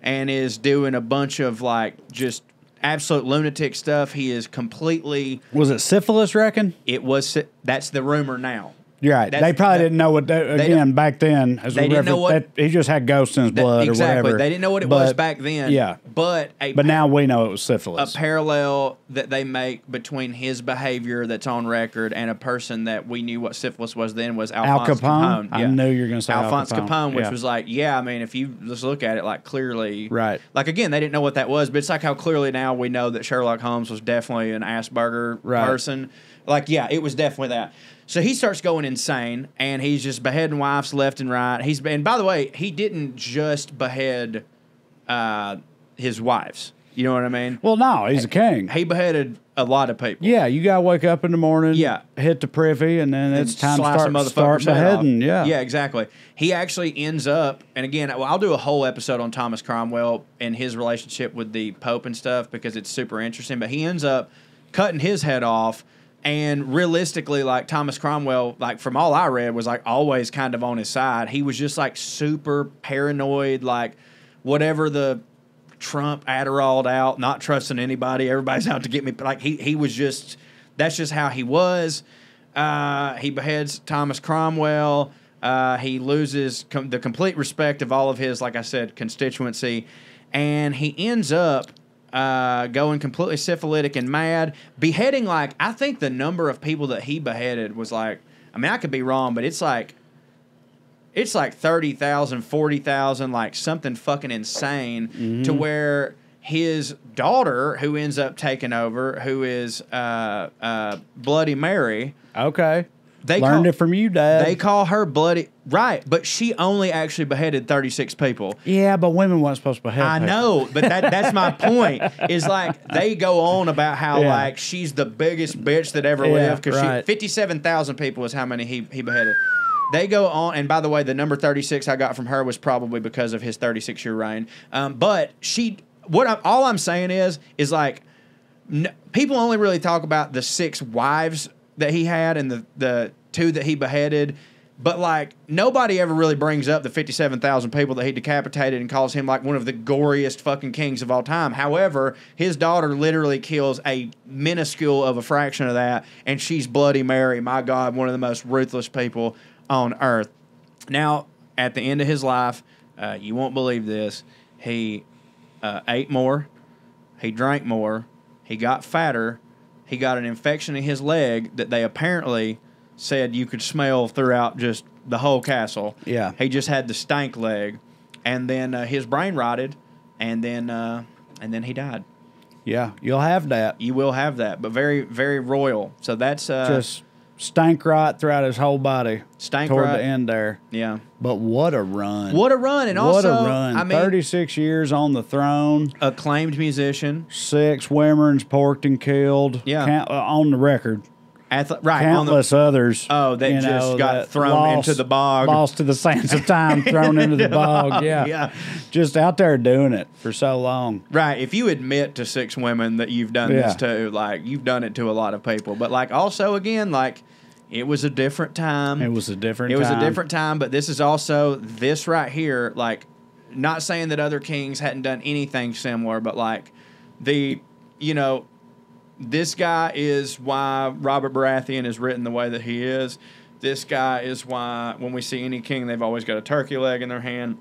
and is doing a bunch of like just absolute lunatic stuff. He is completely. Was it syphilis, reckon? It was. That's the rumor now. You're right. They probably didn't know what, back then, as they didn't know what, he just had ghosts in his blood or whatever. They didn't know what it was back then. Yeah. But now we know it was syphilis. A parallel that they make between his behavior that's on record and a person that we knew what syphilis was then was Alphonse Capone. I knew you were going to say Alphonse Capone, which was like, I mean, if you just look at it, like clearly. Right. Like, again, they didn't know what that was, but it's like how clearly now we know that Sherlock Holmes was definitely an Asperger person. Like, it was definitely that. So he starts going insane, and he's just beheading wives left and right. And by the way, he didn't just behead his wives. You know what I mean? Well, no, he's a king. He beheaded a lot of people. Yeah, you got to wake up in the morning, hit the privy, and then it's time to start beheading. Yeah, exactly. He actually ends up, and again, I'll do a whole episode on Thomas Cromwell and his relationship with the Pope and stuff because it's super interesting, but he ends up cutting his head off. And realistically, like Thomas Cromwell, like from all I read, was like always kind of on his side. He was just like super paranoid, like whatever the Trump Adderalled out, not trusting anybody. Everybody's out to get me. Like he was just, that's just how he was. He beheads Thomas Cromwell. He loses the complete respect of all of his, like I said, constituency. And he ends up going completely syphilitic and mad, beheading like, I think the number of people that he beheaded was like, I mean, I could be wrong, but it's like 30,000, 40,000, like something fucking insane to where his daughter, who ends up taking over, who is Bloody Mary. Okay. They learned it from you, Dad. They call her Bloody... Right, but she only actually beheaded 36 people. Yeah, but women weren't supposed to behead I know, but that's my point. Is like, they go on about how, like, she's the biggest bitch that ever lived. Because 57,000 people is how many he beheaded. They go on, and by the way, the number 36 I got from her was probably because of his 36-year reign. But all I'm saying is like, people only really talk about the 6 wives that he had and the 2 that he beheaded, but like nobody ever really brings up the 57,000 people that he decapitated and calls him like one of the goriest fucking kings of all time. However, his daughter literally kills a minuscule of a fraction of that, and she's Bloody Mary. My God, one of the most ruthless people on earth. Now, at the end of his life, you won't believe this, he ate more, he drank more, he got fatter. He got an infection in his leg that they apparently said you could smell throughout just the whole castle. Yeah. He just had the stank leg. And then his brain rotted, and then he died. Yeah, you'll have that. You will have that, but very, very royal. So that's... just stank rot throughout his whole body. Stank toward rot. the end there. Yeah. But what a run. What a run. And also... What a run. I mean, 36 years on the throne. Acclaimed musician. 6 women's porked and killed. Yeah. On the record. Right. Countless others. Oh, that just got thrown into the bog. Lost to the sands of time, thrown into the bog. Yeah. Yeah. Just out there doing it for so long. Right. If you admit to 6 women that you've done this to, like, you've done it to a lot of people. But, like, also, again, like, it was a different time. It was a different time, but this is also, this right here, like, not saying that other kings hadn't done anything similar, but, like, this guy is why Robert Baratheon is written the way that he is. This guy is why when we see any king, they've always got a turkey leg in their hand.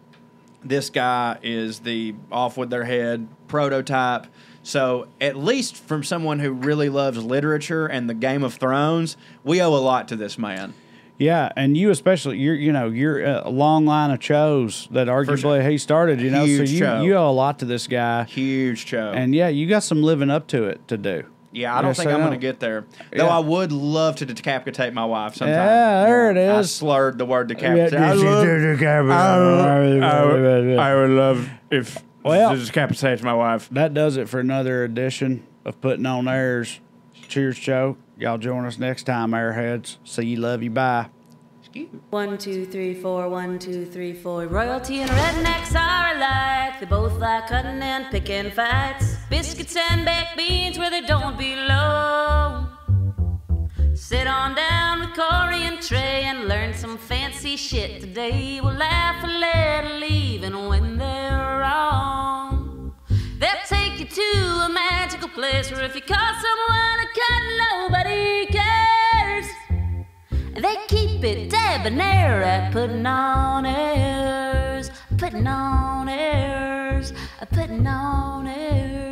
This guy is the off with their head prototype. So at least from someone who really loves literature and the Game of Thrones, we owe a lot to this man. Yeah, and you especially, you're a long line of shows that arguably he started, Huge so you owe a lot to this guy. Huge show. And yeah, you got some living up to it to do. Yeah, I don't think I'm going to get there. Though I would love to decapitate my wife sometime. Yeah, there it is. I slurred the word decapitate. I would love if to decapitate my wife. That does it for another edition of Putting On Airs. Cheers, Joe. Y'all join us next time, Airheads. See you, love you, bye. Skew. 1, 2, 3, 4, 1, 2, 3, 4. Royalty and rednecks are alike. They both like cutting and picking fights. Biscuits and baked beans where they don't belong. Sit on down with Corey and Trey and learn some fancy shit today. We'll laugh a little even when they're wrong. They'll take you to a magical place where if you call someone a cunt, nobody cares. They keep it debonair at Puttin On Airs. Puttin On Airs. Puttin On Airs.